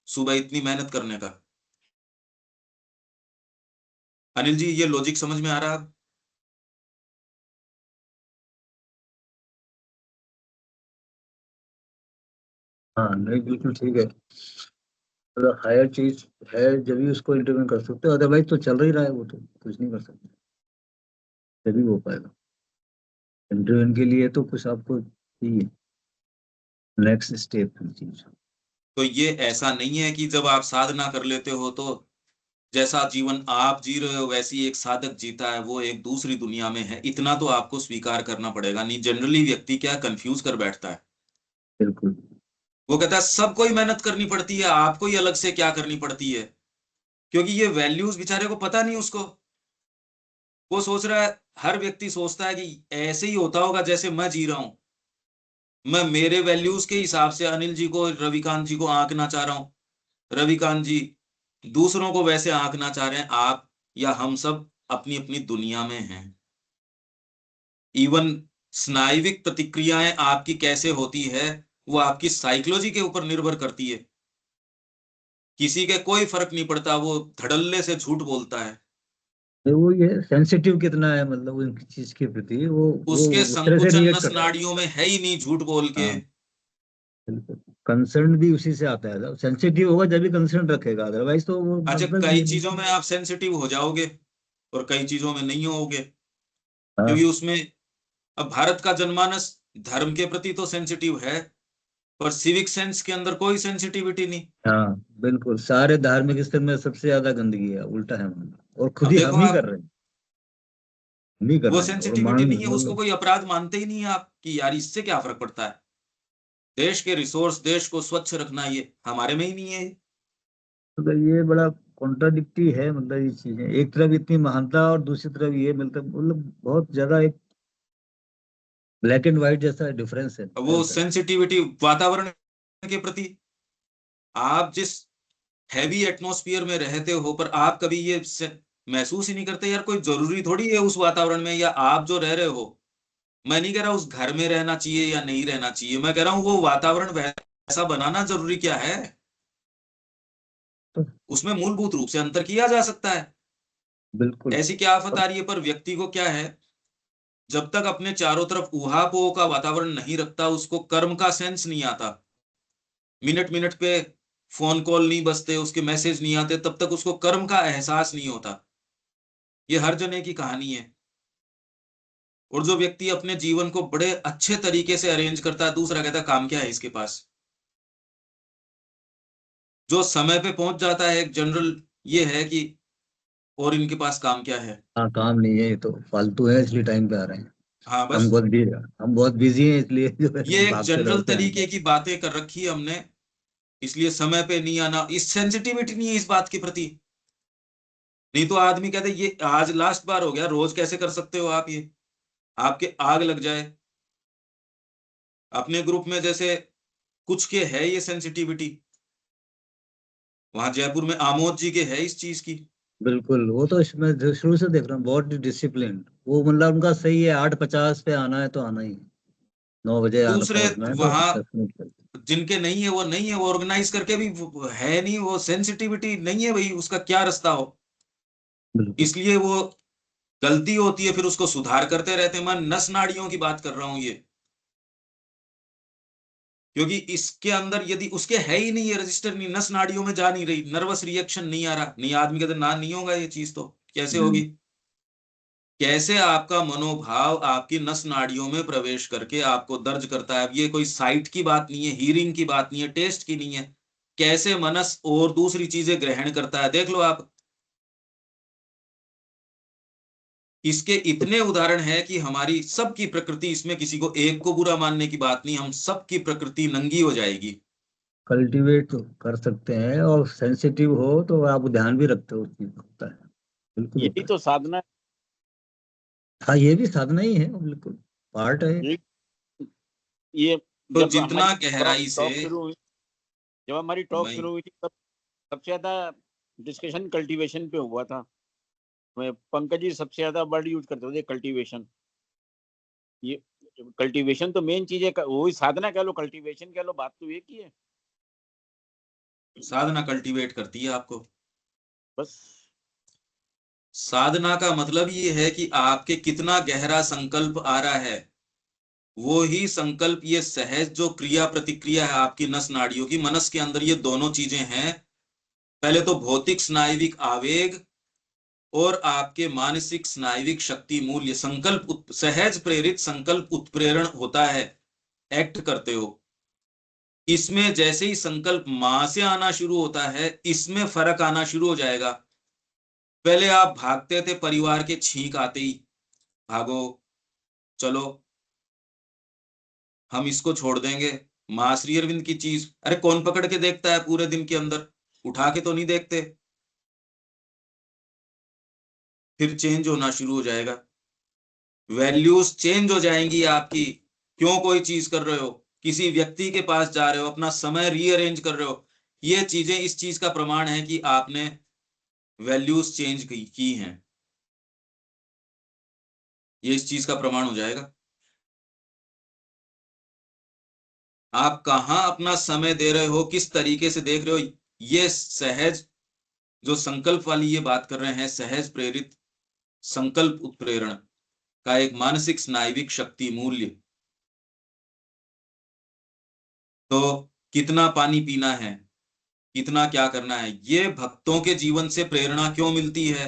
सुबह इतनी मेहनत करने का? अनिल जी, ये लॉजिक समझ में आ रहा है?
हाँ नहीं, बिल्कुल ठीक है। अगर हायर चीज है जब भी उसको इंटरव्यू कर सकते हो, अदरवाइज तो चल ही रहा है, वो तो कुछ नहीं कर सकते, तभी हो पाएगा। इंटरव्यू के लिए तो कुछ आपको चाहिए, नेक्स्ट स्टेप की चीज।
तो ये ऐसा नहीं है कि जब आप साधना कर लेते हो तो जैसा जीवन आप जी रहे हो वैसी एक साधक जीता है, वो एक दूसरी दुनिया में है, इतना तो आपको स्वीकार करना पड़ेगा। नहीं जनरली व्यक्ति क्या कंफ्यूज कर बैठता है,
बिल्कुल।
वो कहता है सबको ही मेहनत करनी पड़ती है, आपको ही अलग से क्या करनी पड़ती है, क्योंकि ये वैल्यूज बेचारे को पता नहीं उसको। वो सोच रहा है, हर व्यक्ति सोचता है कि ऐसे ही होता होगा जैसे मैं जी रहा हूं, मैं मेरे वैल्यूज के हिसाब से अनिल जी को, रविकांत जी को आंकना चाह रहा हूं, रविकांत जी दूसरों को वैसे आंकना चाह रहे हैं। आप या हम सब अपनी अपनी दुनिया में हैं। इवन स्नायुविक प्रतिक्रियाएं आपकी कैसे होती है वो आपकी साइकोलॉजी के ऊपर निर्भर करती है। किसी के कोई फर्क नहीं पड़ता, वो धड़ल्ले से झूठ बोलता है,
तो वो ये सेंसिटिव कितना है, मतलब उनकी चीज के प्रति वो
उसके
उस तरह से
संकुचन
रिएक्ट
नस
कर रहा है।
नाड़ियों में है ही नहीं झूठ बोल के।
हाँ, बिल्कुल। कंसर्न भी उसी से आता है, सेंसिटिव होगा जब भी कंसर्न रखेगा, अदरवाइज तो वो
अच्छा,
मतलब
कई
ये
चीजों में आप सेंसिटिव हो जाओगे और कई चीजों में नहीं होगे, क्योंकि
हाँ,
उसमें अब भारत का जनमानस धर्म के प्रति तो सेंसिटिव है, पर सिविक सेंस के अंदर कोई सेंसिटिविटी नहीं।
हाँ, बिल्कुल। सारे धार्मिक स्थल में सबसे ज्यादा गंदगी है, उल्टा है वहाँ। और खुद
अब
ही
देखो
हम ही कर
आप,
रहे हैं, हम ही कर
वो
रहे हैं और
सेंसिटिविटी
मान
नहीं है, उसको
मतलब।
कोई अपराध मानते ही नहीं है आप कि यार इससे क्या फर्क पड़ता है। देश के रिसोर्स, देश को स्वच्छ रखना, ये हमारे में ही नहीं है।
मतलब ये बड़ा कॉन्ट्राडिक्टी है, मतलब ये चीजें एक तरफ इतनी महानता और दूसरी तरफ ये मतलब बहुत ज्यादा एक ब्लैक एंड व्हाइट जैसा डिफरेंस है
अब
हर
वो
तरफ।
सेंसिटिविटी वातावरण के प्रति, आप जिस हैवी एटमॉस्फेयर में रहते हो, पर आप कभी ये महसूस ही नहीं करते यार कोई जरूरी थोड़ी है उस वातावरण में, या आप जो रह रहे हो, मैं नहीं कह रहा उस घर में रहना चाहिए या नहीं रहना चाहिए, मैं कह रहा हूं वो वातावरण वैसा बनाना जरूरी क्या है।
तो
उसमें मूलभूत रूप से अंतर किया जा सकता है।
बिल्कुल।
ऐसी क्या आफत आ रही है, पर व्यक्ति को क्या है, जब तक अपने चारों तरफ ऊहापोह का वातावरण नहीं रखता, उसको कर्म का सेंस नहीं आता। मिनट मिनट पे फोन कॉल नहीं बजते, उसके मैसेज नहीं आते, तब तक उसको कर्म का एहसास नहीं होता। ये हर जने की कहानी है। और जो व्यक्ति अपने जीवन को बड़े अच्छे तरीके से अरेंज करता है, दूसरा कहता है काम क्या है इसके पास। जो समय पे पहुंच जाता है, एक जनरल ये है कि और इनके पास काम क्या है।
हाँ, काम नहीं है, ये तो फालतू है इसलिए टाइम पे आ रहे हैं।
हाँ
हम
बस,
बहुत बिजी हम बहुत बिजी हैं इसलिए जो है
ये एक
भागते
जनरल
दौड़ते हैं।
तरीके की बातें कर रखी है हमने, इसलिए समय पे नहीं आना, इस सेंसिटिविटी नहीं है इस बात के प्रति। नहीं तो आदमी कहते ये आज लास्ट बार हो गया, रोज कैसे कर सकते हो आप ये, आपके आग लग जाए। अपने ग्रुप में जैसे कुछ के है ये सेंसिटिविटी, वहां जयपुर में आमोद जी के है इस चीज की।
बिल्कुल, वो तो मैं शुरू से देख रहा हूँ, बहुत डिसिप्लिन। वो मतलब उनका सही है, 8:50 पे आना है तो आना ही है, 9 बजे आना
दूसरे
पहुंचना है तो
वहां
10 मिनट पहले।
जिनके नहीं है वो नहीं है, वो ऑर्गेनाइज करके भी है नहीं, वो सेंसिटिविटी नहीं है भाई, उसका क्या रास्ता हो।
बिल्कुल।
इसलिए वो गलती होती है, फिर उसको सुधार करते रहते हैं। मैं नस नाड़ियों की बात कर रहा हूं ये, क्योंकि इसके अंदर यदि उसके है ही नहीं, ये रजिस्टर नहीं, नस नाड़ियों में जा नहीं रही, नर्वस रिएक्शन नहीं आ रहा, नहीं आदमी कहते ना नहीं होगा ये चीज, तो कैसे होगी।
हम्म।
कैसे आपका मनोभाव आपकी नस नाड़ियों में प्रवेश करके आपको दर्ज करता है। ये कोई साइट की बात नहीं है, हीरिंग की बात नहीं है, टेस्ट की नहीं है। कैसे मनस और दूसरी चीजें ग्रहण करता है, देख लो आप। इसके इतने उदाहरण है कि हमारी सबकी प्रकृति, इसमें किसी को एक को बुरा मानने की बात नहीं, हम सबकी प्रकृति नंगी हो जाएगी।
कल्टीवेट कर सकते हैं, और सेंसिटिव हो तो आप ध्यान भी रखते हो उस चीज को, होता है, बिल्कुल
यही
होता है।
तो साधना है।
हाँ, ये भी साधना ही है, बिल्कुल पार्ट है।
ये ये
तो
जब हमारी
जितना गहराई से,
टॉक शुरू हुई, जब हमारी टॉक
भाई
शुरू हुई थी, तब सबसे ज्यादा डिस्कशन कल्टीवेशन पे हुआ था। मैं पंकज जी सबसे ज्यादा वर्ड यूज करते थे, कल्टीवेशन। ये कल्टीवेशन तो मेन चीज है, वही साधना कह लो, कल्टीवेशन कह लो, बात तो एक ही है
साधना कल्टीवेट करती है आपको।
बस।
साधना का मतलब ये है कि आपके कितना गहरा संकल्प आ रहा है, वो ही संकल्प, ये सहज जो क्रिया प्रतिक्रिया है आपकी नस नाड़ियों की, मनस के अंदर ये दोनों चीजें हैं। पहले तो भौतिक स्नायुविक आवेग और आपके मानसिक स्नायुविक शक्ति मूल्य, संकल्प सहज प्रेरित संकल्प उत्प्रेरण होता है, एक्ट करते हो। इसमें जैसे ही संकल्प मां से आना शुरू होता है, इसमें फर्क आना शुरू हो जाएगा। पहले आप भागते थे, परिवार के छींक आते ही भागो, चलो हम इसको छोड़ देंगे। मां श्री अरविंद की चीज, अरे कौन पकड़ के देखता है पूरे दिन के अंदर, उठा के तो नहीं देखते। फिर चेंज होना शुरू हो जाएगा, वैल्यूज चेंज हो जाएंगी आपकी। क्यों कोई चीज कर रहे हो, किसी व्यक्ति के पास जा रहे हो, अपना समय रीअरेंज कर रहे हो, ये चीजें इस चीज का प्रमाण है कि आपने वैल्यूज चेंज की हैं। ये इस चीज का प्रमाण हो जाएगा। आप कहाँ अपना समय दे रहे हो, किस तरीके से देख रहे हो, ये सहज, जो संकल्प वाली ये बात कर रहे हैं, सहज प्रेरित संकल्प उत्प्रेरण का एक मानसिक स्नायविक शक्ति मूल्य। तो कितना पानी पीना है, कितना क्या करना है, ये भक्तों के जीवन से प्रेरणा क्यों मिलती है?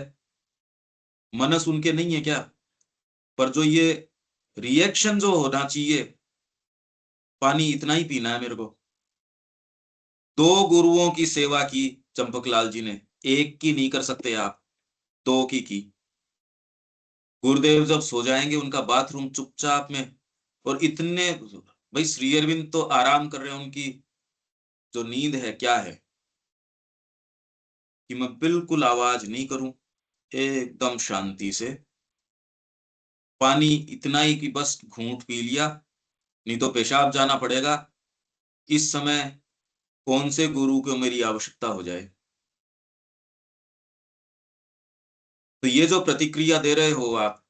मनस उनके नहीं है क्या? पर जो ये रिएक्शन जो होना चाहिए, पानी इतना ही पीना है मेरे को। 2 गुरुओं की सेवा की चंपकलाल जी ने, एक की नहीं कर सकते आप, 2 की। गुरुदेव जब सो जाएंगे उनका बाथरूम चुपचाप में, और इतने, भाई श्री अरविंद तो आराम कर रहे हैं, उनकी जो नींद है क्या है कि मैं बिल्कुल आवाज नहीं करूं, एकदम शांति से पानी इतना ही कि बस घूंट पी लिया, नहीं तो पेशाब जाना पड़ेगा। इस समय कौन से गुरु को मेरी आवश्यकता हो जाए? तो ये जो प्रतिक्रिया दे रहे हो आप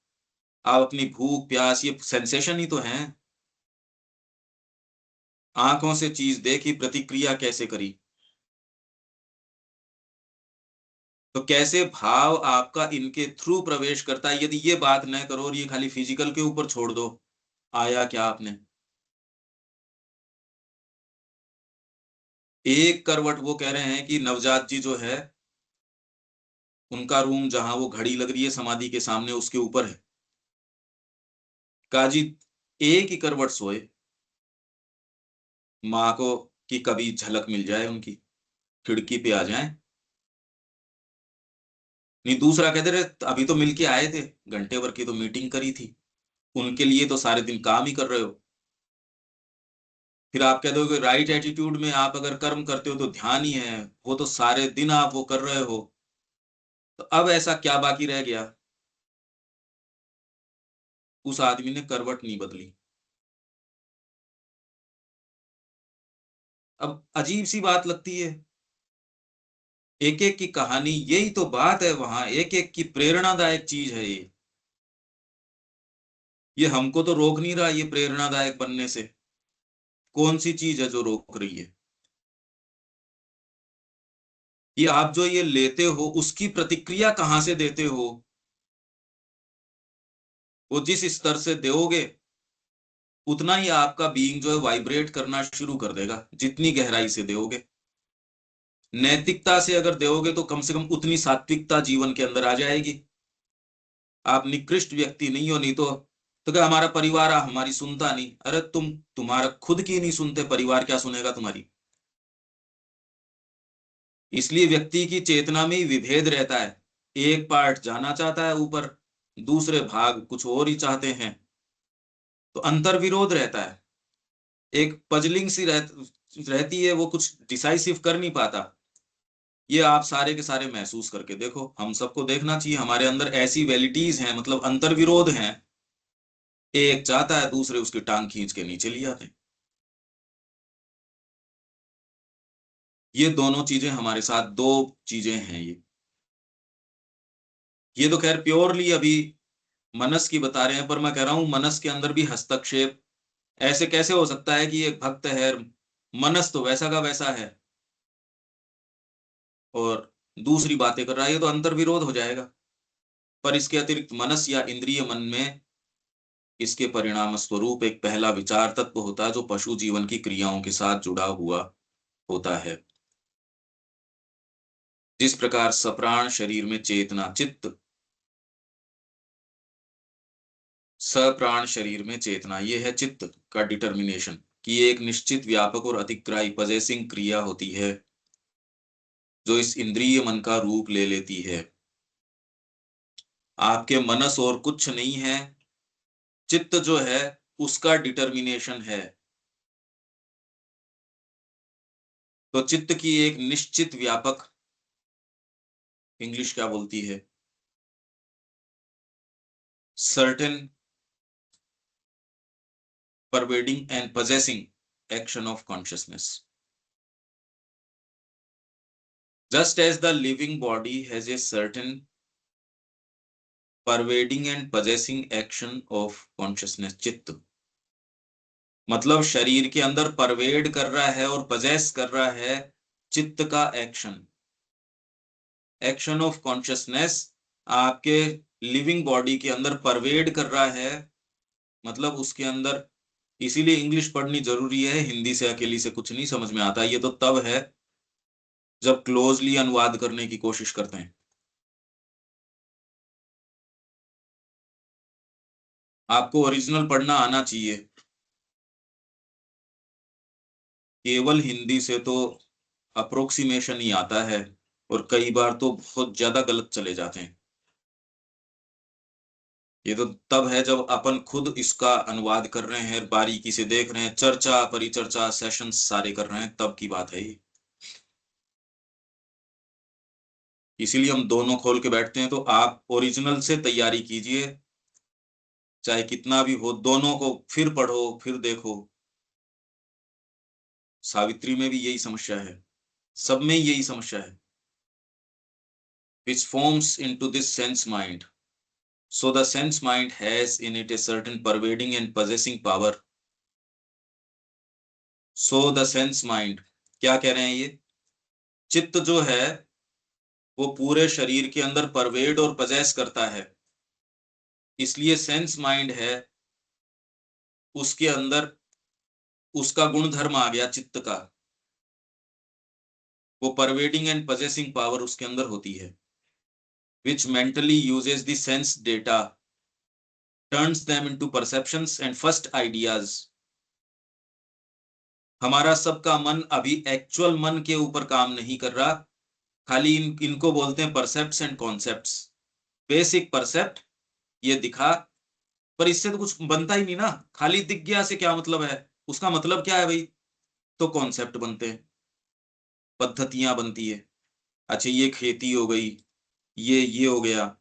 अपनी भूख प्यास, ये सेंसेशन ही तो है। आंखों से चीज देखी, प्रतिक्रिया कैसे करी, तो कैसे भाव आपका इनके थ्रू प्रवेश करता है। यदि ये बात न करो और ये खाली फिजिकल के ऊपर छोड़ दो, आया क्या आपने? एक करवट वो कह रहे हैं कि नवजात जी जो है, उनका रूम जहां वो घड़ी लग रही है समाधि के सामने, उसके ऊपर है। काजी एक ही करवट सोए, माँ को कि कभी झलक मिल जाए उनकी, खिड़की पे आ जाए। नहीं, दूसरा कहते रहे अभी तो मिलके आए थे, घंटे भर की तो मीटिंग करी थी, उनके लिए तो सारे दिन काम ही कर रहे हो। फिर आप कह दो कि राइट एटीट्यूड में आप अगर कर्म करते हो तो ध्यान ही है, वो तो सारे दिन आप वो कर रहे हो, तो अब ऐसा क्या बाकी रह गया? उस आदमी ने करवट नहीं बदली। अब अजीब सी बात लगती है, एक एक की कहानी, यही तो बात है वहां, एक एक की प्रेरणादायक चीज है ये हमको तो रोक नहीं रहा ये प्रेरणादायक बनने से। कौन सी चीज है जो रोक रही है? ये आप जो ये लेते हो, उसकी प्रतिक्रिया कहां से देते हो? वो जिस स्तर से दोगे, उतना ही आपका बीइंग जो है वाइब्रेट करना शुरू कर देगा, जितनी गहराई से दोगे। नैतिकता से अगर दोगे तो कम से कम उतनी सात्विकता जीवन के अंदर आ जाएगी। आप निकृष्ट व्यक्ति नहीं हो, नहीं तो क्या हमारा परिवार हमारी सुनता नहीं? अरे तुम्हारा खुद की नहीं सुनते, परिवार क्या सुनेगा तुम्हारी? इसलिए व्यक्ति की चेतना में ही विभेद रहता है, एक पार्ट जाना चाहता है ऊपर, दूसरे भाग कुछ और ही चाहते हैं, तो अंतर विरोध रहता है, एक पजलिंग सी रहती है, वो कुछ डिसाइसिव कर नहीं पाता। ये आप सारे के सारे महसूस करके देखो, हम सबको देखना चाहिए, हमारे अंदर ऐसी वैलिटीज हैं, मतलब अंतर विरोध हैं, एक चाहता है, दूसरे उसकी टांग खींच के नीचे ले आते हैं। ये दोनों चीजें हमारे साथ, 2 चीजें हैं ये तो खैर प्योरली अभी मनस की बता रहे हैं, पर मैं कह रहा हूं मनस के अंदर भी हस्तक्षेप। ऐसे कैसे हो सकता है कि एक भक्त है, मनस तो वैसा का वैसा है, और दूसरी बातें कर रहा है, ये तो अंतर विरोध हो जाएगा। पर इसके अतिरिक्त मनस या इंद्रिय मन में इसके परिणाम स्वरूप एक पहला विचार तत्व होता है, जो पशु जीवन की क्रियाओं के साथ जुड़ा हुआ होता है। जिस प्रकार सप्राण शरीर में चेतना चित्त, सप्राण शरीर में चेतना, ये है चित्त का डिटर्मिनेशन, कि एक निश्चित व्यापक और अतिग्राही पजेसिंग क्रिया होती है, जो इस इंद्रिय मन का रूप ले लेती है। आपके मनस और कुछ नहीं है, चित्त जो है उसका डिटर्मिनेशन है। तो चित्त की एक निश्चित व्यापक, इंग्लिश क्या बोलती है, certain pervading and possessing action of consciousness. Just as the living body has a certain pervading and possessing action of consciousness, चित्त मतलब शरीर के अंदर परवेड कर रहा है और पजेस कर रहा है चित्त का एक्शन, एक्शन ऑफ कॉन्शियसनेस आपके लिविंग बॉडी के अंदर परवेड कर रहा है, मतलब उसके अंदर। इसीलिए इंग्लिश पढ़नी जरूरी है, हिंदी से अकेली से कुछ नहीं समझ में आता। ये तो तब है जब क्लोजली अनुवाद करने की कोशिश करते हैं। आपको ओरिजिनल पढ़ना आना चाहिए, केवल हिंदी से तो अप्रोक्सीमेशन ही आता है और कई बार तो बहुत ज्यादा गलत चले जाते हैं। ये तो तब है जब अपन खुद इसका अनुवाद कर रहे हैं, बारीकी से देख रहे हैं, चर्चा परिचर्चा सेशंस सारे कर रहे हैं, तब की बात है ये। इसीलिए हम दोनों खोल के बैठते हैं। तो आप ओरिजिनल से तैयारी कीजिए, चाहे कितना भी हो, दोनों को फिर पढ़ो फिर देखो। सावित्री में भी यही समस्या है, सब में यही समस्या है। which forms into this sense mind, so the sense mind has in it a certain pervading and possessing power. so the sense mind, क्या कह रहे हैं ये, चित्त जो है वो पूरे शरीर के अंदर परवेड और पजेस करता है, इसलिए सेंस माइंड है, उसके अंदर उसका गुण धर्म आ गया चित्त का, वो परवेडिंग एंड पजेसिंग पावर उसके अंदर होती है। which mentally uses the sense data, turns them into perceptions and first ideas. हमारा सबका मन अभी एक्चुअल मन के ऊपर काम नहीं कर रहा, खाली इनको बोलते हैं परसेप्ट्स एंड कॉन्सेप्ट्स। बेसिक परसेप्ट ये दिखा, पर इससे तो कुछ बनता ही नहीं ना, खाली दिख गया से क्या मतलब है, उसका मतलब क्या है भाई, तो कॉन्सेप्ट बनते हैं, पद्धतियां बनती है। अच्छा ये खेती हो गई, ये हो गया,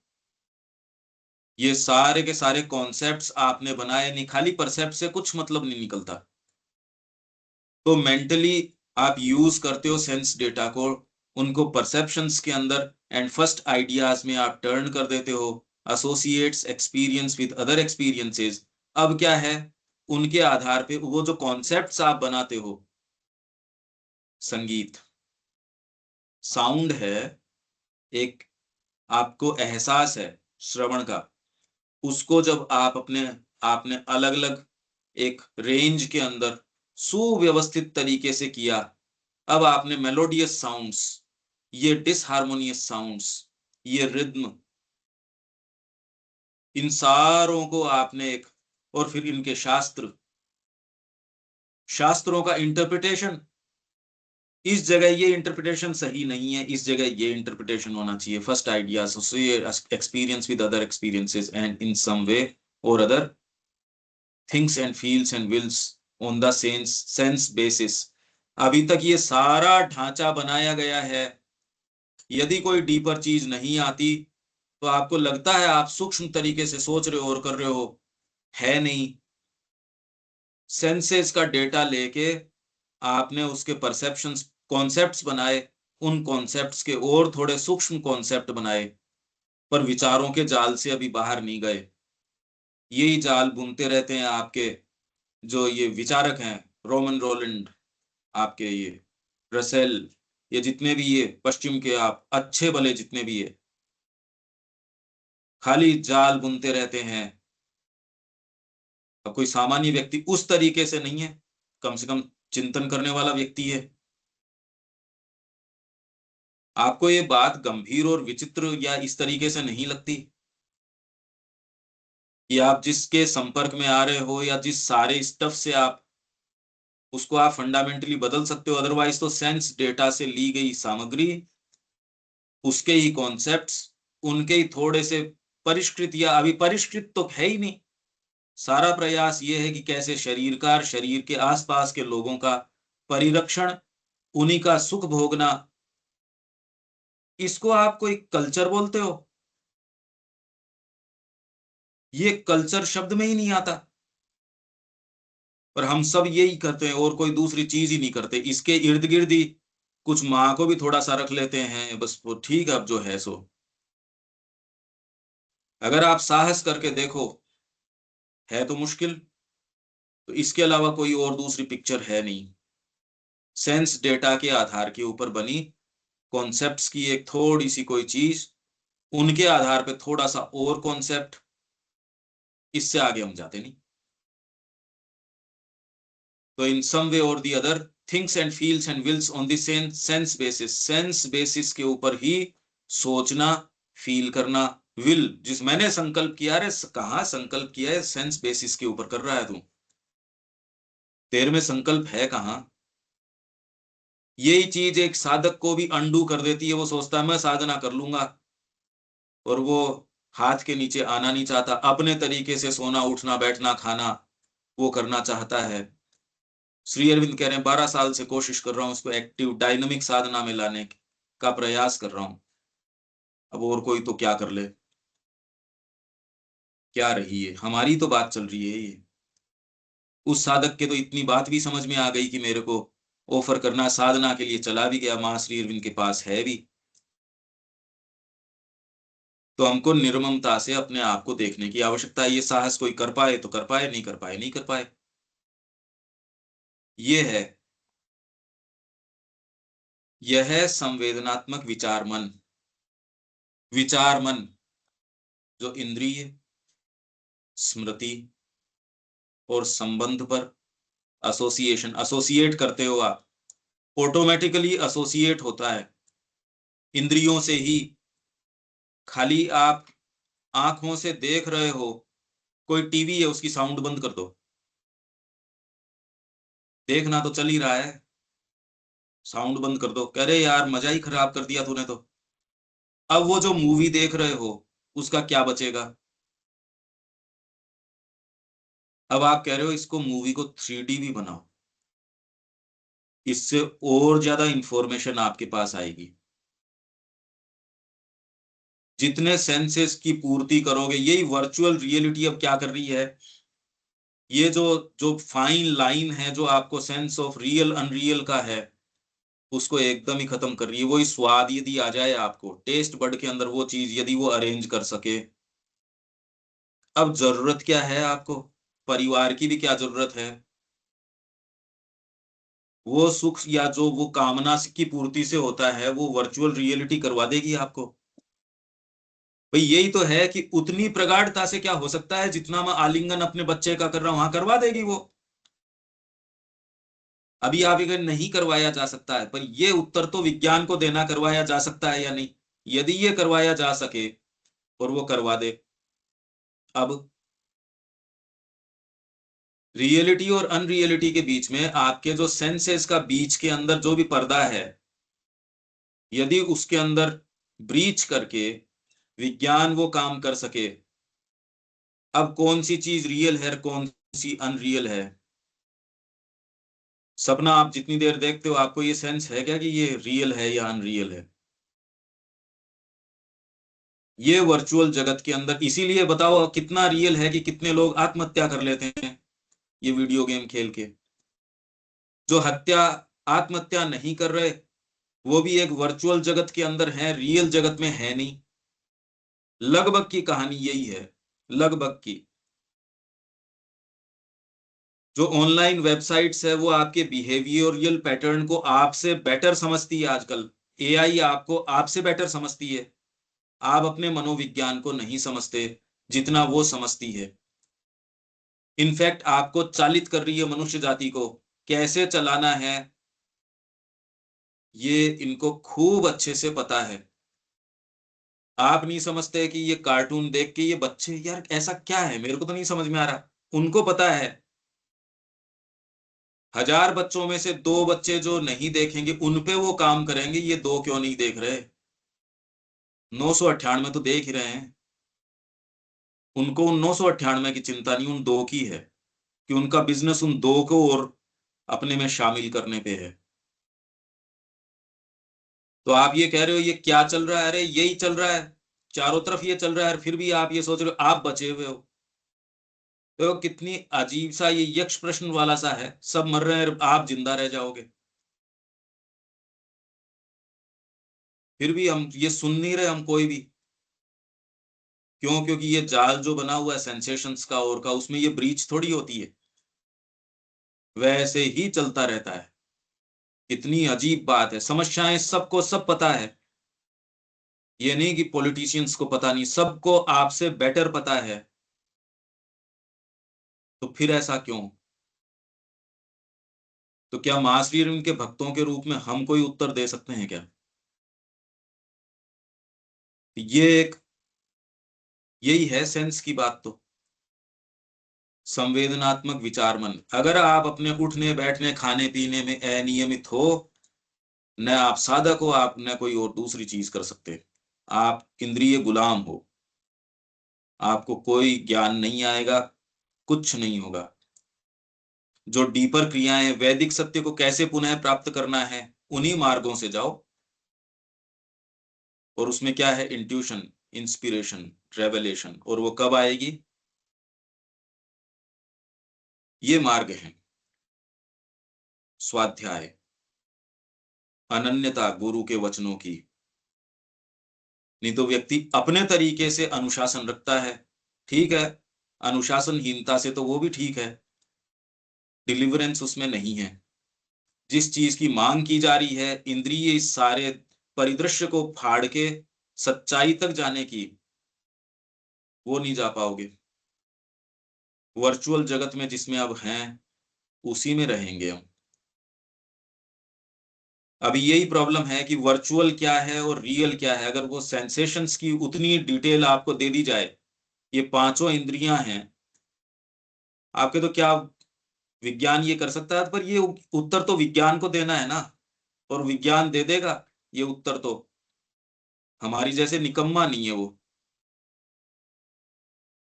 ये सारे के सारे कॉन्सेप्ट्स आपने बनाए नहीं, खाली परसेप्ट से कुछ मतलब नहीं निकलता। तो मेंटली आप यूज करते हो सेंस डेटा को, उनको परसेप्शंस के अंदर एंड फर्स्ट आइडियाज में आप टर्न कर देते हो, associates experience with other experiences. अब क्या है, उनके आधार पे वो जो कॉन्सेप्ट्स आप बनाते हो, संगीत साउंड है, एक आपको एहसास है श्रवण का, उसको जब आप आपने अलग अलग एक रेंज के अंदर सुव्यवस्थित तरीके से किया, अब आपने मेलोडियस साउंड्स, ये डिसहार्मोनियस साउंड्स, ये रिद्म, इन सारों को आपने एक, और फिर इनके शास्त्रों का इंटरप्रिटेशन, इस जगह ये इंटरप्रिटेशन सही नहीं है, इस जगह ये इंटरप्रिटेशन होना चाहिए। First ideas, experience with other experiences and in some way और other thinks and feels and wills on the sense basis. अभी तक ये सारा ढांचा बनाया गया है, यदि कोई डीपर चीज नहीं आती तो आपको लगता है आप सूक्ष्म तरीके से सोच रहे हो और कर रहे हो, है नहीं। सेंसेस का डेटा लेके आपने उसके परसेप्शंस कॉन्सेप्ट्स बनाए, उन कॉन्सेप्ट्स के और थोड़े सूक्ष्म कॉन्सेप्ट बनाए, पर विचारों के जाल से अभी बाहर नहीं गए। यही जाल बुनते रहते हैं आपके जो ये विचारक हैं, रोमन रोलैंड, आपके ये रसेल, ये जितने भी ये पश्चिम के आप अच्छे भले जितने भी ये खाली जाल बुनते रहते हैं। अब कोई सामान्य व्यक्ति उस तरीके से नहीं है, कम से कम चिंतन करने वाला व्यक्ति है। आपको ये बात गंभीर और विचित्र या इस तरीके से नहीं लगती कि आप जिसके संपर्क में आ रहे हो या जिस सारे स्टफ से आप उसको आप फंडामेंटली बदल सकते हो, अदरवाइज तो सेंस डेटा से ली गई सामग्री, उसके ही कॉन्सेप्ट्स, उनके ही थोड़े से परिष्कृत या अभी परिष्कृत तो है ही नहीं। सारा प्रयास ये है कि कैसे शरीर के आसपास के लोगों का परिरक्षण, उन्हीं का सुख भोगना, इसको आप कोई कल्चर बोलते हो? ये कल्चर शब्द में ही नहीं आता। पर हम सब यही करते हैं और कोई दूसरी चीज ही नहीं करते। इसके इर्द गिर्द ही कुछ माँ को भी थोड़ा सा रख लेते हैं, बस वो ठीक है, अब जो है सो। अगर आप साहस करके देखो, है तो मुश्किल, तो इसके अलावा कोई और दूसरी पिक्चर है नहीं। सेंस डेटा के आधार के ऊपर बनी कॉन्सेप्ट्स की एक थोड़ी सी कोई चीज, उनके आधार पे थोड़ा सा और कॉन्सेप्ट, इससे आगे हम जाते नहीं। तो इन सम वे और the other thinks and feels and wills on the sense basis, sense basis के ऊपर ही सोचना, फील करना, विल, जिस मैंने संकल्प किया, अरे कहां संकल्प किया है, सेंस बेसिस के ऊपर कर रहा है तू, तेरे में संकल्प है कहां? यही चीज एक साधक को भी अंडू कर देती है। वो सोचता है मैं साधना कर लूंगा, और वो हाथ के नीचे आना नहीं चाहता, अपने तरीके से सोना उठना बैठना खाना वो करना चाहता है। श्री अरविंद कह रहे हैं 12 साल से कोशिश कर रहा हूं उसको एक्टिव डायनामिक साधना में लाने का प्रयास कर रहा हूं। अब और कोई तो क्या कर ले, क्या रही है, हमारी तो बात चल रही है ये। उस साधक के तो इतनी बात भी समझ में आ गई कि मेरे को ऑफर करना, साधना के लिए चला भी गया, मां श्री अरविंद के पास है भी। तो हमको निर्ममता से अपने आप को देखने की आवश्यकता है। ये साहस कोई कर पाए तो कर पाए, नहीं कर पाए नहीं कर पाए। ये है, यह है संवेदनात्मक विचार मन। विचार मन जो इंद्रिय, स्मृति और संबंध पर एसोसिएशन, एसोसिएट करते हो आप, ऑटोमेटिकली एसोसिएट होता है इंद्रियों से ही। खाली आप आंखों से देख रहे हो, कोई टीवी है उसकी साउंड बंद कर दो, देखना तो चल ही रहा है, साउंड बंद कर दो, कह रहे यार मजा ही खराब कर दिया तूने तो। अब वो जो मूवी देख रहे हो उसका क्या बचेगा? अब आप कह रहे हो इसको मूवी को 3D भी बनाओ, इससे और ज्यादा इंफॉर्मेशन आपके पास आएगी। जितने सेंसेस की पूर्ति करोगे, यही वर्चुअल रियलिटी अब क्या कर रही है, ये जो जो फाइन लाइन है जो आपको सेंस ऑफ रियल अनरियल का है, उसको एकदम ही खत्म कर रही है। वही स्वाद यदि आ जाए आपको, टेस्ट बड के अंदर वो चीज यदि वो अरेंज कर सके। अब जरूरत क्या है आपको? परिवार की भी क्या जरूरत है? वो सुख या जो वो कामना की पूर्ति से होता है, वो वर्चुअल रियलिटी करवा देगी आपको। भाई यही तो है कि उतनी प्रगाढ़ता से क्या हो सकता है, जितना मैं आलिंगन अपने बच्चे का कर रहा हूं, वहां करवा देगी वो। अभी आप अगर नहीं करवाया जा सकता है, पर ये उत्तर तो विज्ञान को देना, करवाया जा सकता है या नहीं। यदि ये करवाया जा सके और वो करवा दे, अब रियलिटी और अनरियलिटी के बीच में आपके जो सेंसेस का बीच के अंदर जो भी पर्दा है, यदि उसके अंदर ब्रीच करके विज्ञान वो काम कर सके, अब कौन सी चीज रियल है, कौन सी अनरियल है? सपना आप जितनी देर देखते हो, आपको ये सेंस है क्या कि ये रियल है या अनरियल है? ये वर्चुअल जगत के अंदर, इसीलिए बताओ कितना रियल है कि कितने लोग आत्महत्या कर लेते हैं ये वीडियो गेम खेल के। जो हत्या, आत्महत्या नहीं कर रहे, वो भी एक वर्चुअल जगत के अंदर है, रियल जगत में है नहीं। लगभग की कहानी यही है, लगभग की। जो ऑनलाइन वेबसाइट्स है वो आपके बिहेवियरल पैटर्न को आपसे बेटर समझती है आजकल। एआई आपको आपसे बेटर समझती है। आप अपने मनोविज्ञान को नहीं समझते जितना वो समझती है। इनफैक्ट आपको चालित कर रही है मनुष्य जाति को, कैसे चलाना है ये इनको खूब अच्छे से पता है। आप नहीं समझते कि ये कार्टून देख के ये बच्चे, यार ऐसा क्या है, मेरे को तो नहीं समझ में आ रहा। उनको पता है 1000 बच्चों में से 2 बच्चे जो नहीं देखेंगे, उन पे वो काम करेंगे, ये 2 क्यों नहीं देख रहे? 998 तो देख ही रहे हैं। उनको 1998 की चिंता नहीं, उन 2 की है कि उनका बिजनेस उन 2 को और अपने में शामिल करने पे है। तो आप ये कह रहे हो ये क्या चल रहा है? अरे यही चल रहा है, चारों तरफ ये चल रहा है, फिर भी आप ये सोच रहे हो आप बचे हुए हो। तो कितनी अजीब सा ये यक्ष प्रश्न वाला सा है, सब मर रहे हैं, आप जिंदा रह जाओगे। फिर भी हम ये सुन नहीं रहे, हम कोई भी। क्यों? क्योंकि ये जाल जो बना हुआ है सेंसेशंस का और का, उसमें ये ब्रीच थोड़ी होती है, वैसे ही चलता रहता है। कितनी अजीब बात है। समस्याएं सबको सब पता है, ये नहीं कि पॉलिटिशियंस को पता नहीं, सबको आपसे बेटर पता है। तो फिर ऐसा क्यों? तो क्या मां श्री अरविंद के भक्तों के रूप में हम कोई उत्तर दे सकते हैं क्या? ये एक, यही है सेंस की बात। तो संवेदनात्मक विचार मन, अगर आप अपने उठने बैठने खाने पीने में अनियमित हो, न आप साधक हो, आप न कोई और दूसरी चीज कर सकते, आप इंद्रिय गुलाम हो, आपको कोई ज्ञान नहीं आएगा, कुछ नहीं होगा। जो डीपर क्रियाएं, वैदिक सत्य को कैसे पुनः प्राप्त करना है, उन्हीं मार्गों से जाओ। और उसमें क्या है? Intuition, inspiration, revelation. और वो कब आएगी? ये मार्ग है स्वाध्याय, अनन्यता गुरु के वचनों की। नहीं तो व्यक्ति अपने तरीके से अनुशासन रखता है, ठीक है, अनुशासनहीनता से तो वो भी ठीक है, डिलीवरेंस उसमें नहीं है। जिस चीज की मांग की जा रही है, इंद्रिय इस सारे परिदृश्य को फाड़ के सच्चाई तक जाने की, वो नहीं जा पाओगे। वर्चुअल जगत में जिसमें अब हैं, उसी में रहेंगे हम। अभी यही प्रॉब्लम है कि वर्चुअल क्या है और रियल क्या है। अगर वो सेंसेशंस की उतनी डिटेल आपको दे दी जाए, ये 5 इंद्रियां हैं आपके, तो क्या विज्ञान ये कर सकता है? पर ये उत्तर तो विज्ञान को देना है ना, और विज्ञान दे देगा ये उत्तर। तो हमारी जैसे निकम्मा नहीं है वो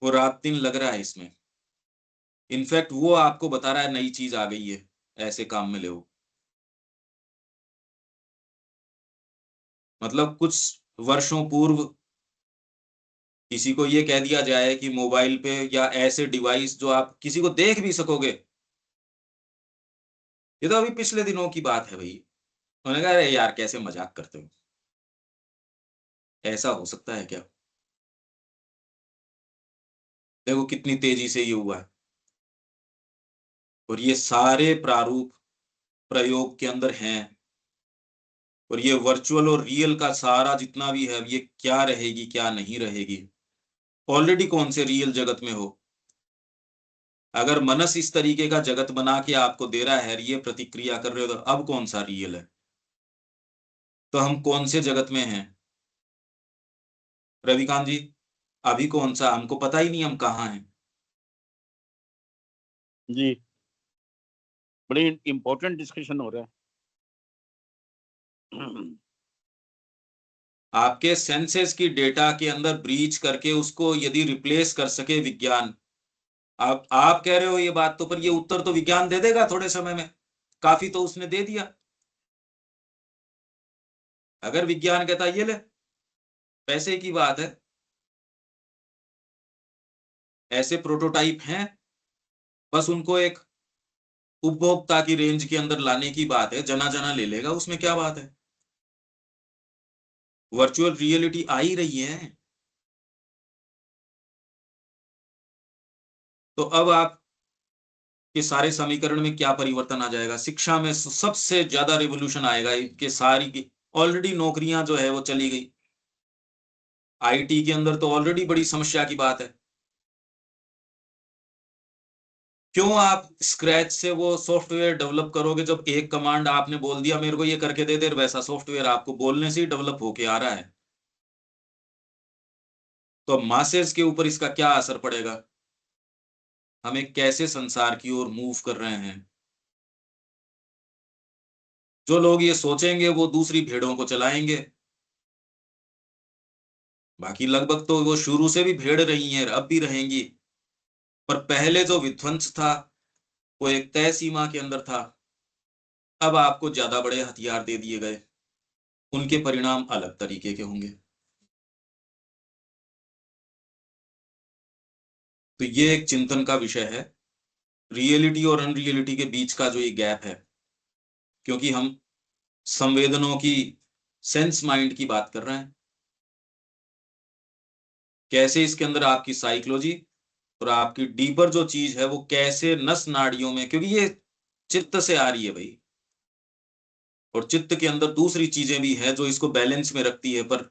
रात दिन लग रहा है इसमें। इनफैक्ट वो आपको बता रहा है नई चीज आ गई है, ऐसे काम में ले। मतलब कुछ वर्षों पूर्व किसी को ये कह दिया जाए कि मोबाइल पे या ऐसे डिवाइस जो आप किसी को देख भी सकोगे, ये तो अभी पिछले दिनों की बात है भाई। उन्होंने कहा अरे यार कैसे मजाक करते हो, ऐसा हो सकता है क्या? देखो कितनी तेजी से ये हुआ है। और ये सारे प्रारूप प्रयोग के अंदर हैं। और ये वर्चुअल और रियल का सारा जितना भी है, ये क्या रहेगी क्या नहीं रहेगी। ऑलरेडी कौन से रियल जगत में हो, अगर मनस इस तरीके का जगत बना के आपको दे रहा है, ये प्रतिक्रिया कर रहे हो, तो अब कौन सा रियल है? तो हम कौन से जगत में हैं रविकांत जी? अभी कौन सा, हमको पता ही नहीं हम कहाँ हैं।
जी, बड़ी इंपॉर्टेंट डिस्कशन हो रहा है।
आपके सेंसेस की डेटा के अंदर ब्रीच करके उसको यदि रिप्लेस कर सके विज्ञान, आप कह रहे हो ये बात, तो पर ये उत्तर तो विज्ञान दे देगा थोड़े समय में, काफी तो उसने दे दिया। अगर विज्ञान कहता ये ले, पैसे की बात है, ऐसे प्रोटोटाइप हैं, बस उनको एक उपभोक्ता की रेंज के अंदर लाने की बात है, जना जना ले लेगा, उसमें क्या बात है। वर्चुअल रियलिटी आ ही रही है। तो अब आप के सारे समीकरण में क्या परिवर्तन आ जाएगा? शिक्षा में सबसे ज्यादा रिवोल्यूशन आएगा कि सारी की ऑलरेडी नौकरियां जो है वो चली गई। आईटी के अंदर तो ऑलरेडी बड़ी समस्या की बात है। क्यों आप स्क्रैच से वो सॉफ्टवेयर डेवलप करोगे जब एक कमांड आपने बोल दिया मेरे को ये करके दे दे, वैसा सॉफ्टवेयर आपको बोलने से ही डेवलप होके आ रहा है। तो अब मासेस के ऊपर इसका क्या असर पड़ेगा? हमें कैसे संसार की ओर मूव कर रहे हैं? जो लोग ये सोचेंगे वो दूसरी भेड़ों को चलाएंगे। बाकी लगभग तो वो शुरू से भी भेड़ रही हैं, अब भी रहेंगी, पर पहले जो विध्वंस था वो एक तय सीमा के अंदर था, अब आपको ज्यादा बड़े हथियार दे दिए गए, उनके परिणाम अलग तरीके के होंगे। तो ये एक चिंतन का विषय है, रियलिटी और अनरियलिटी के बीच का जो ये गैप है, क्योंकि हम संवेदनों की, सेंस माइंड की बात कर रहे हैं, कैसे इसके अंदर आपकी साइकोलॉजी और आपकी डीपर जो चीज है वो कैसे नस नाड़ियों में, क्योंकि ये चित्त से आ रही है भाई, और चित्त के अंदर दूसरी चीजें भी है जो इसको बैलेंस में रखती है, पर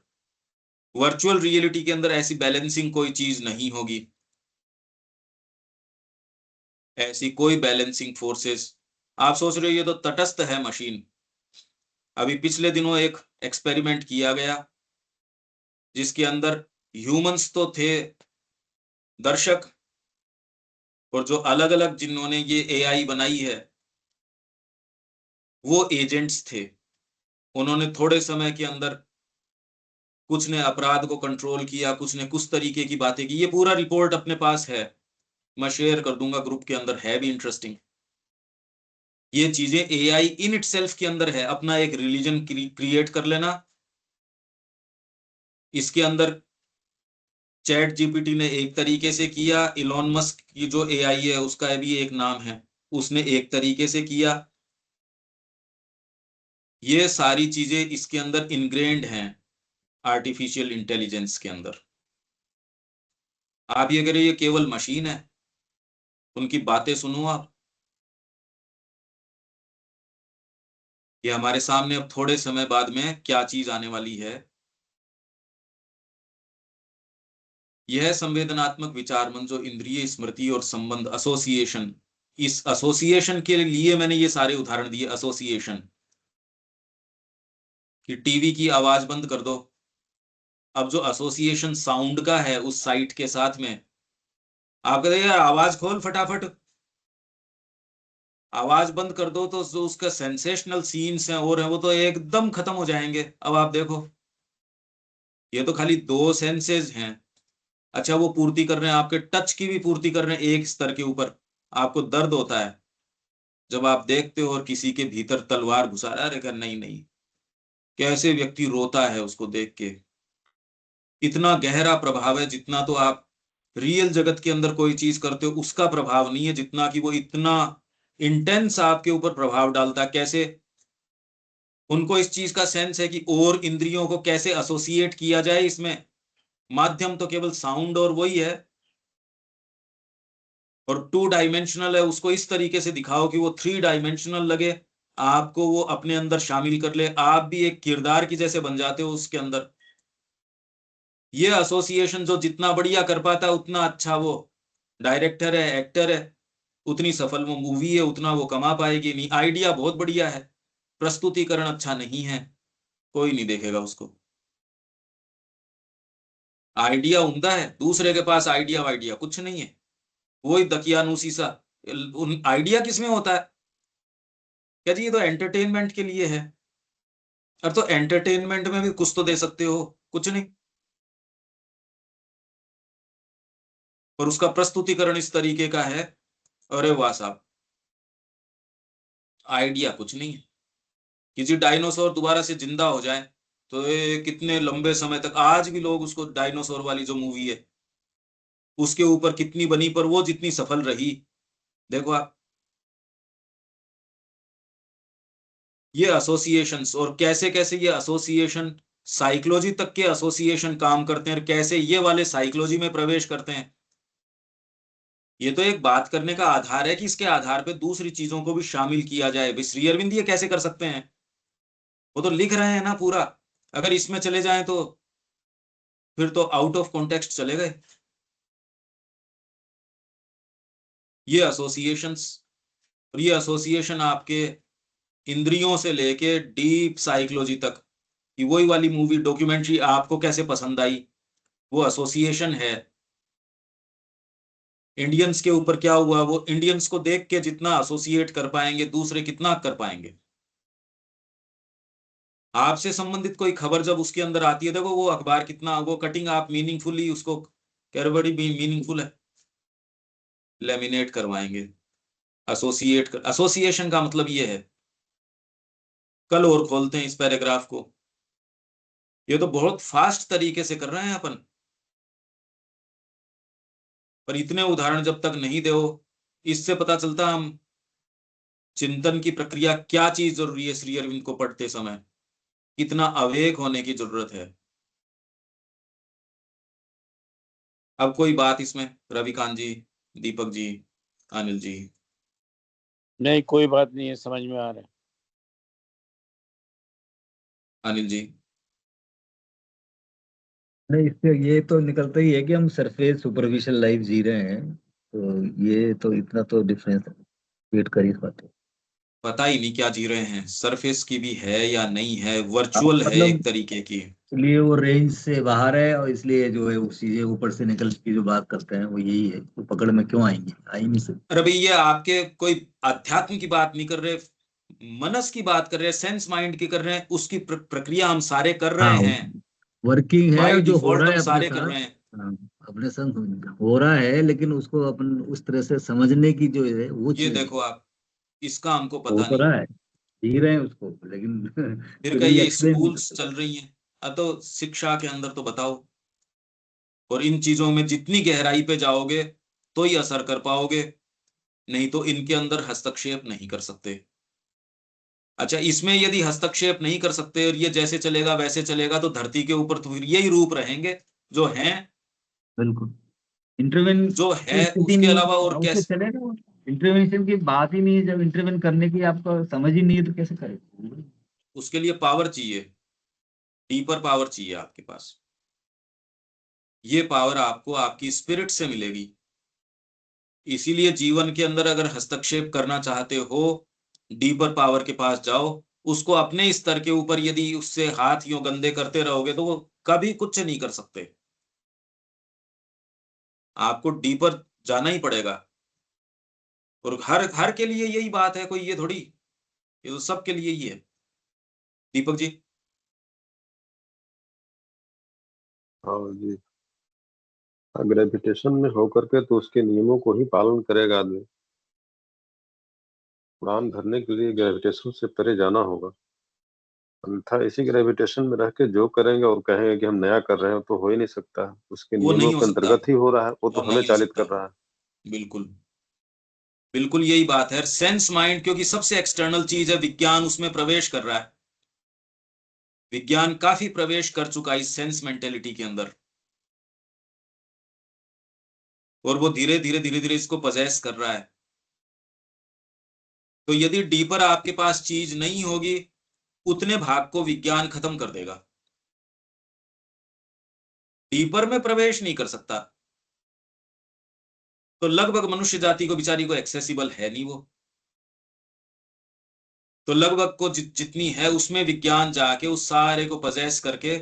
वर्चुअल रियलिटी के अंदर ऐसी बैलेंसिंग कोई चीज नहीं होगी, ऐसी कोई बैलेंसिंग फोर्सेस। आप सोच रहे हो ये तो तटस्थ है मशीन। अभी पिछले दिनों एक एक्सपेरिमेंट किया गया जिसके अंदर ह्यूमंस तो थे दर्शक, और जो अलग अलग जिन्होंने ये एआई बनाई है वो एजेंट्स थे। उन्होंने थोड़े समय के अंदर कुछ ने अपराध को कंट्रोल किया, कुछ ने कुछ तरीके की बातें की, ये पूरा रिपोर्ट अपने पास है, मैं शेयर कर दूंगा ग्रुप के अंदर, है भी इंटरेस्टिंग। ये चीजें एआई इन इटसेल्फ के अंदर है, अपना एक रिलीजन क्रिएट कर लेना। इसके अंदर चैट जीपीटी ने एक तरीके से किया, इलॉन मस्क की जो एआई है उसका भी एक नाम है, उसने एक तरीके से किया। ये सारी चीजें इसके अंदर इनग्रेन्ड हैं आर्टिफिशियल इंटेलिजेंस के अंदर। आप ये करें, ये केवल मशीन है, उनकी बातें सुनो आप। ये हमारे सामने अब थोड़े समय बाद में क्या चीज आने वाली है। यह संवेदनात्मक विचार मन जो इंद्रिय स्मृति और संबंध एसोसिएशन, इस एसोसिएशन के लिए मैंने ये सारे उदाहरण दिए। एसोसिएशन कि टीवी की आवाज बंद कर दो, अब जो एसोसिएशन साउंड का है उस साइट के साथ में, आप कहते हैं यार आवाज खोल फटाफट, आवाज बंद कर दो तो जो उसका सेंसेशनल सीन्स हैं और है वो तो एकदम खत्म हो जाएंगे। अब आप देखो, ये तो खाली दो सेंसेस हैं, अच्छा वो पूर्ति कर रहे हैं, आपके टच की भी पूर्ति कर रहे हैं एक स्तर के ऊपर। आपको दर्द होता है जब आप देखते हो और किसी के भीतर तलवार घुसा रहा है, अरे नहीं नहीं, कैसे व्यक्ति रोता है उसको देख के। इतना गहरा प्रभाव है, जितना तो आप रियल जगत के अंदर कोई चीज करते हो उसका प्रभाव नहीं है, जितना कि वो इतना इंटेंस आपके ऊपर प्रभाव डालता है। कैसे उनको इस चीज का सेंस है कि और इंद्रियों को कैसे एसोसिएट किया जाए इसमें, माध्यम तो केवल साउंड और वही है, और 2 डायमेंशनल है, उसको इस तरीके से दिखाओ कि वो 3 डायमेंशनल लगे, आपको वो अपने अंदर शामिल कर ले, आप भी एक किरदार की जैसे बन जाते हो उसके अंदर। ये एसोसिएशन जो जितना बढ़िया कर पाता है उतना अच्छा वो डायरेक्टर है, एक्टर है, उतनी सफल वो मूवी है, उतना वो कमा पाएगी नहीं। आइडिया बहुत बढ़िया है, प्रस्तुतिकरण अच्छा नहीं है, कोई नहीं देखेगा उसको। आइडिया उमदा है, दूसरे के पास आइडिया वाइडिया कुछ नहीं है, वही दकियानूसी सा। उन आइडिया किसमें होता है, क्या जी ये तो एंटरटेनमेंट के लिए है। और तो एंटरटेनमेंट में भी कुछ तो दे सकते हो, कुछ नहीं। पर उसका प्रस्तुतिकरण इस तरीके का है, अरे वाह साहब, आइडिया कुछ नहीं है। किसी डायनासोर दोबारा से जिंदा हो जाए तो ये कितने लंबे समय तक आज भी लोग उसको, डायनासोर वाली जो मूवी है उसके ऊपर कितनी बनी, पर वो जितनी सफल रही, देखो आप। ये एसोसिएशंस और कैसे कैसे ये एसोसिएशन साइकोलॉजी तक के एसोसिएशन काम करते हैं, और कैसे ये वाले साइकोलॉजी में प्रवेश करते हैं। ये तो एक बात करने का आधार है कि इसके आधार पे दूसरी चीजों को भी शामिल किया जाए। भाई श्री अरविंद ये कैसे कर सकते हैं, वो तो लिख रहे हैं ना पूरा, अगर इसमें चले जाएं तो फिर तो आउट ऑफ कॉन्टेक्स्ट चले गए। ये एसोसिएशंस, और ये एसोसिएशन आपके इंद्रियों से लेके डीप साइकोलॉजी तक, कि वही वाली मूवी डॉक्यूमेंट्री आपको कैसे पसंद आई, वो एसोसिएशन है। इंडियंस के ऊपर क्या हुआ, वो इंडियंस को देख के जितना एसोसिएट कर पाएंगे दूसरे कितना कर पाएंगे। आपसे संबंधित कोई खबर जब उसके अंदर आती है, देखो वो अखबार कितना, वो कटिंग आप मीनिंगफुली उसको कह रहे बड़ी मीनिंगफुल है, लेमिनेट करवाएंगे, एसोसिएशन का मतलब ये है। कल और खोलते हैं इस पैराग्राफ को, ये तो बहुत फास्ट तरीके से कर रहे हैं अपन, पर इतने उदाहरण जब तक नहीं दो, इससे पता चलता हम चिंतन की प्रक्रिया क्या चीज जरूरी है श्री अरविंद को पढ़ते समय, कितना अवेक होने की जरूरत है। अब कोई बात इसमें रविकांत जी, दीपक जी, अनिल जी?
नहीं, कोई बात नहीं है, समझ में आ रहा है।
अनिल जी?
नहीं, इससे ये तो निकलता ही है कि हम सरफेस सुपरफिशियल लाइफ जी रहे हैं, तो ये तो इतना तो डिफरेंस क्रिएट कर ही पाते।
पता ही नहीं क्या जी रहे हैं, सरफेस की भी है या नहीं है,
हाँ,
वर्चुअल है
मतलब
एक तरीके की।
इसलिए वो रेंज से बाहर है, और इसलिए जो है वो चीजें ऊपर से निकल की जो बात करते हैं वो यही है, वो पकड़ में क्यों आएंगे, आ ही नहीं सकते।
अरे भाई, ये आपके कोई अध्यात्म की बात नहीं कर रहे, मनस की बात कर रहे हैं, सेंस माइंड की कर रहे हैं, उसकी प्रक्रिया हम सारे कर रहे
हाँ,
हैं,
वर्किंग है
बाय
और जो हो
डिफॉल्ट
रहा
हम
है अपने
सारे कर
साथ।
रहे हैं।
हाँ, अपने साथ हो रहा है, लेकिन उसको अपन उस तरह से समझने की जो है वो
ये
चीज
देखो आप, इसका हमको
हो
पता
तो
नहीं,
रहा है, जी रहे हैं उसको, लेकिन
फिर
फिर भी
कहिए
एक्सप्लेन नहीं
स्कूल्स
करते।
चल रही हैं, अब तो शिक्षा के अंदर तो बताओ, और इन चीजों में जितनी गहराई पे जाओगे तो ही असर कर पाओगे, नहीं तो इनके अंदर हस्तक्षेप नहीं कर सकते। अच्छा, इसमें यदि हस्तक्षेप नहीं कर सकते और ये जैसे चलेगा वैसे चलेगा, तो धरती के ऊपर तो फिर यही रूप रहेंगे जो हैं,
बिल्कुल, इंटरवेन
जो
की
है,
स्थिति
उसके
नहीं
अलावा
है,
और
उससे
कैसे?
चलेगा। इंटरवेंशन की बात ही नहीं है, जब इंटरवेन करने की आपको समझ ही नहीं है तो कैसे करेगा।
उसके लिए पावर चाहिए, डीपर पावर चाहिए आपके पास। ये पावर आपको आपकी स्पिरिट से मिलेगी। इसीलिए जीवन के अंदर अगर हस्तक्षेप करना चाहते हो, डीपर पावर के पास जाओ, उसको अपने स्तर के ऊपर यदि उससे हाथ यूं गंदे करते रहोगे तो वो कभी कुछ नहीं कर सकते। आपको डीपर जाना ही पड़ेगा, और हर हर के लिए यही बात है, कोई ये थोड़ी, ये तो सबके लिए ही है। दीपक जी?
हाँ जी। ग्रेविटेशन में होकर के तो उसके नियमों को ही पालन करेगा आदमी। उड़ान भरने के लिए ग्रेविटेशन से परे जाना होगा, अन्यथा इसी ग्रेविटेशन में रह के जो करेंगे और कहेंगे कि हम नया कर रहे हैं तो हो ही नहीं सकता। उसके
वो
नियमों
नहीं हो
के
सकता,
अंतर्गत ही हो रहा है, वो
वो
तो हमें
नहीं हो
चालित
सकता।
कर रहा है।
बिल्कुल, बिल्कुल यही बात है। सेंस माइंड क्योंकि सबसे एक्सटर्नल चीज है, विज्ञान उसमें प्रवेश कर रहा है, विज्ञान काफी प्रवेश कर चुका है इस सेंस मेंटेलिटी के अंदर, और वो धीरे धीरे धीरे धीरे इसको पजेस कर रहा है। तो यदि डीपर आपके पास चीज नहीं होगी, उतने भाग को विज्ञान खत्म कर देगा, डीपर में प्रवेश नहीं कर सकता, तो लगभग मनुष्य जाति को बेचारी को एक्सेसिबल है नहीं वो, तो लगभग को जितनी है उसमें विज्ञान जाके उस सारे को पजेस करके।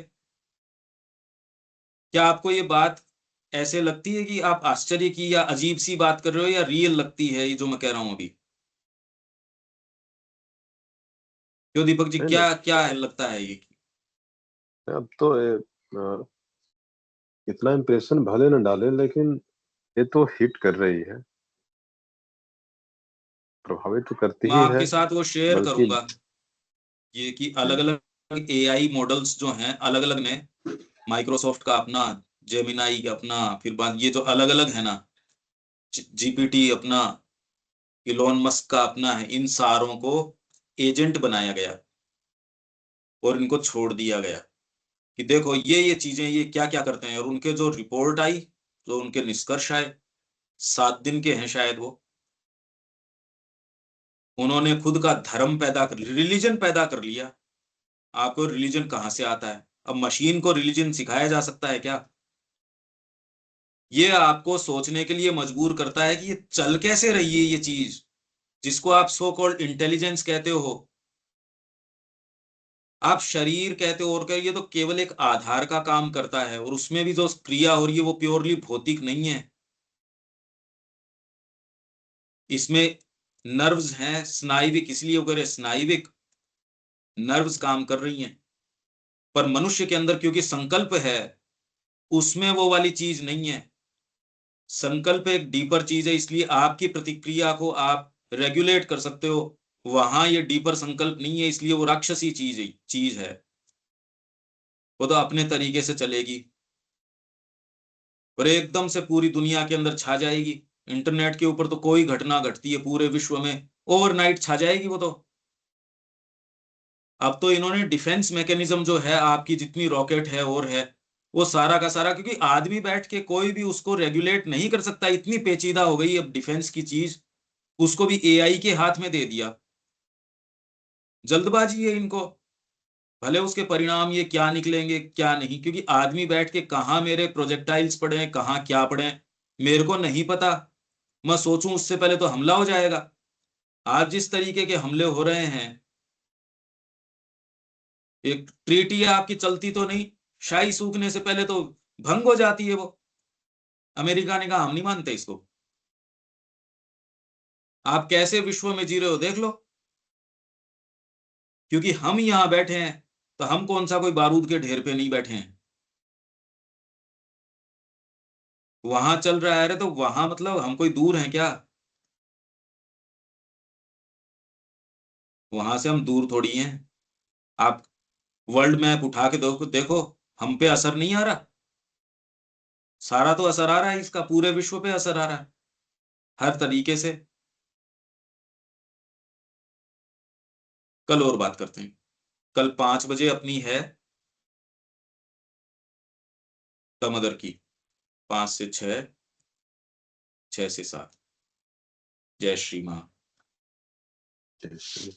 क्या आपको ये बात ऐसे लगती है कि आप आश्चर्य की या अजीब सी बात कर रहे हो, या रियल लगती है ये जो मैं कह रहा हूं अभी? क्यों दीपक जी,
नहीं नहीं,
क्या क्या है, लगता है ये?
अब तो इतना इम्प्रेशन भले न डाले, लेकिन ये तो हिट कर रही है, प्रभावित तो करती
मैं
ही है।
आपके साथ वो शेयर
बल्कि
करूंगा, ये कि अलग अलग एआई मॉडल्स जो हैं, अलग अलग ने, माइक्रोसॉफ्ट का अपना, जेमिनाई का अपना, फिर बाद ये जो अलग अलग है ना, जीपीटी अपना, इलोन मस्क का अपना है, इन सारों को एजेंट बनाया गया और इनको छोड़ दिया गया कि देखो ये चीजें ये क्या क्या करते हैं, और उनके जो रिपोर्ट आई, जो उनके निष्कर्ष आए, 7 दिन के हैं शायद वो, उन्होंने खुद का धर्म पैदा कर, रिलीजन पैदा कर लिया। आपको रिलीजन कहाँ से आता है? अब मशीन को रिलीजन सिखाया जा सकता है क्या? ये आपको सोचने के लिए मजबूर करता है कि ये चल कैसे रही है ये चीज, जिसको आप सो कॉल्ड इंटेलिजेंस कहते हो, आप शरीर कहते हो, और ये तो केवल एक आधार का काम करता है, और उसमें भी जो क्रिया हो रही है वो प्योरली भौतिक नहीं है। इसमें नर्व्स हैं, स्नायुविक, इसलिए वो कह रहे स्नायुविक नर्व्स काम कर रही हैं, पर मनुष्य के अंदर क्योंकि संकल्प है, उसमें वो वाली चीज नहीं है। संकल्प एक डीपर चीज है, इसलिए आपकी प्रतिक्रिया को आप रेगुलेट कर सकते हो। वहां ये डीपर संकल्प नहीं है, इसलिए वो राक्षसी चीज है। वो तो अपने तरीके से चलेगी, पर एकदम से पूरी दुनिया के अंदर छा जाएगी। इंटरनेट के ऊपर तो कोई घटना घटती है पूरे विश्व में, ओवरनाइट छा जाएगी वो तो। अब तो इन्होंने डिफेंस मैकेनिज्म जो है, आपकी जितनी रॉकेट है और है, वो सारा का सारा, क्योंकि आदमी बैठ के कोई भी उसको रेगुलेट नहीं कर सकता, इतनी पेचीदा हो गई अब डिफेंस की चीज, उसको भी एआई के हाथ में दे दिया। जल्दबाजी है इनको, भले उसके परिणाम ये क्या निकलेंगे क्या नहीं, क्योंकि आदमी बैठ के कहाँ मेरे प्रोजेक्टाइल्स पड़े, कहाँ क्या पड़े, मेरे को नहीं पता। मैं सोचूं उससे पहले तो हमला हो जाएगा। आज जिस तरीके के हमले हो रहे हैं, एक ट्रीटी आपकी चलती तो नहीं, शाही सूखने से पहले तो भंग हो जाती है वो। अमेरिका ने कहा हम नहीं मानते इसको। आप कैसे विश्व में जी रहे हो देख लो, क्योंकि हम यहां बैठे हैं तो हम कौन सा कोई बारूद के ढेर पे नहीं बैठे हैं। वहां चल रहा है, अरे तो वहां मतलब हम कोई दूर हैं क्या? वहां से हम दूर थोड़ी हैं। आप वर्ल्ड मैप उठा के देखो देखो, हम पे असर नहीं आ रहा? सारा तो असर आ रहा है इसका, पूरे विश्व पे असर आ रहा है हर तरीके से। कल और बात करते हैं। कल 5 बजे अपनी है तमदर की, 5 से 6, 6 से 7। जय श्री मां।
जय श्री